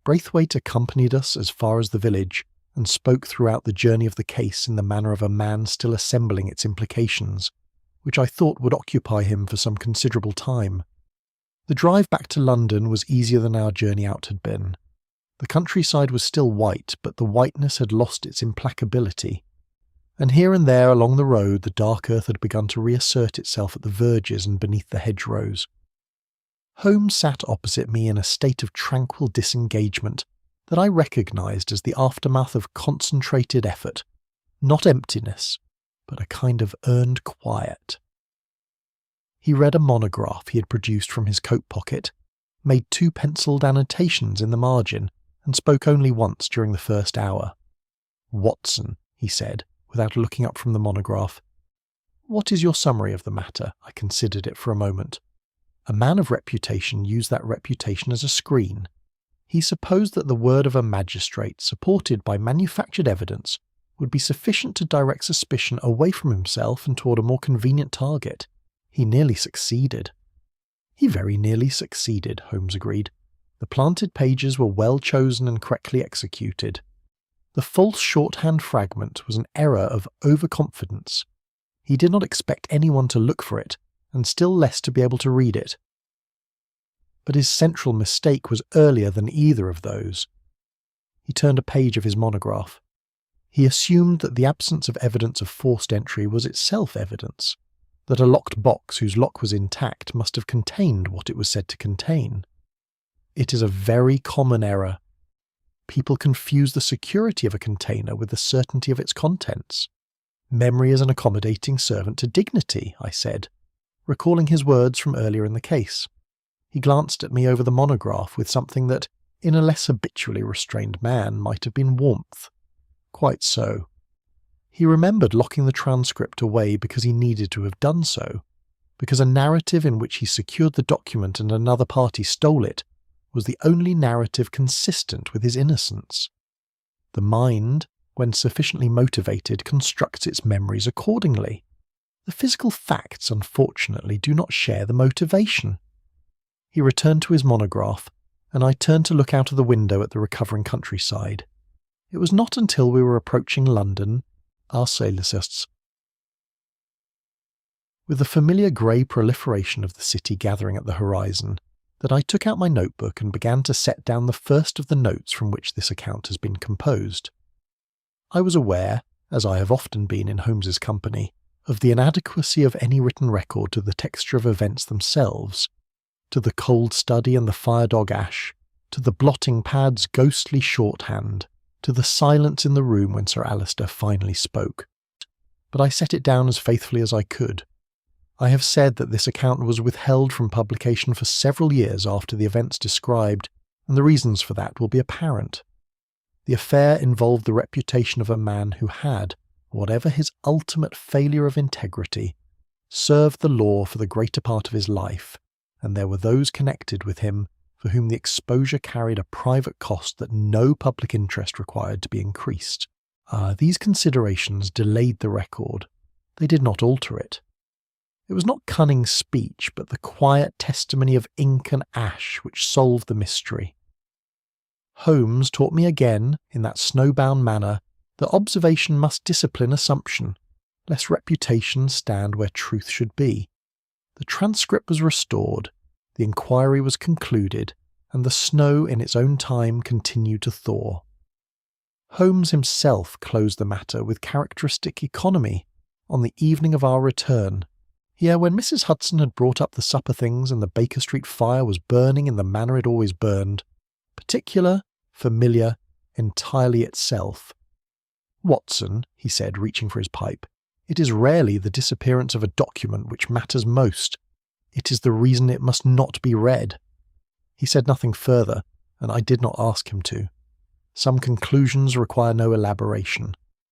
Braithwaite accompanied us as far as the village, and spoke throughout the journey of the case in the manner of a man still assembling its implications, which I thought would occupy him for some considerable time. The drive back to London was easier than our journey out had been. The countryside was still white, but the whiteness had lost its implacability, and here and there along the road the dark earth had begun to reassert itself at the verges and beneath the hedgerows. Holmes sat opposite me in a state of tranquil disengagement, that I recognised as the aftermath of concentrated effort, not emptiness, but a kind of earned quiet. He read a monograph he had produced from his coat pocket, made 2 pencilled annotations in the margin, and spoke only once during the first hour. "Watson," he said, without looking up from the monograph. "What is your summary of the matter?" I considered it for a moment. A man of reputation used that reputation as a screen. He supposed that the word of a magistrate, supported by manufactured evidence, would be sufficient to direct suspicion away from himself and toward a more convenient target. He nearly succeeded. "He very nearly succeeded," Holmes agreed. "The planted pages were well chosen and correctly executed. The false shorthand fragment was an error of overconfidence. He did not expect anyone to look for it, and still less to be able to read it. But his central mistake was earlier than either of those." He turned a page of his monograph. "He assumed that the absence of evidence of forced entry was itself evidence, that a locked box whose lock was intact must have contained what it was said to contain. It is a very common error. People confuse the security of a container with the certainty of its contents. Memory is an accommodating servant to dignity," I said, recalling his words from earlier in the case. He glanced at me over the monograph with something that, in a less habitually restrained man, might have been warmth. "Quite so." He remembered locking the transcript away because he needed to have done so, because a narrative in which he secured the document and another party stole it was the only narrative consistent with his innocence. The mind, when sufficiently motivated, constructs its memories accordingly. The physical facts, unfortunately, do not share the motivation. He returned to his monograph, and I turned to look out of the window at the recovering countryside. It was not until we were approaching London, with the familiar grey proliferation of the city gathering at the horizon, that I took out my notebook and began to set down the first of the notes from which this account has been composed. I was aware, as I have often been in Holmes's company, of the inadequacy of any written record to the texture of events themselves, to the cold study and the fire-dog ash, to the blotting pad's ghostly shorthand, to the silence in the room when Sir Alister finally spoke. But I set it down as faithfully as I could. I have said that this account was withheld from publication for several years after the events described, and the reasons for that will be apparent. The affair involved the reputation of a man who had, whatever his ultimate failure of integrity, served the law for the greater part of his life, and there were those connected with him for whom the exposure carried a private cost that no public interest required to be increased. These considerations delayed the record. They did not alter it. It was not cunning speech, but the quiet testimony of ink and ash which solved the mystery. Holmes taught me again, in that snowbound manner, that observation must discipline assumption, lest reputation stand where truth should be. The transcript was restored, the inquiry was concluded, and the snow in its own time continued to thaw. Holmes himself closed the matter with characteristic economy on the evening of our return. Here, when Mrs. Hudson had brought up the supper things and the Baker Street fire was burning in the manner it always burned, particular, familiar, entirely itself. "Watson," he said, reaching for his pipe, "it is rarely the disappearance of a document which matters most. It is the reason it must not be read." He said nothing further, and I did not ask him to. Some conclusions require no elaboration.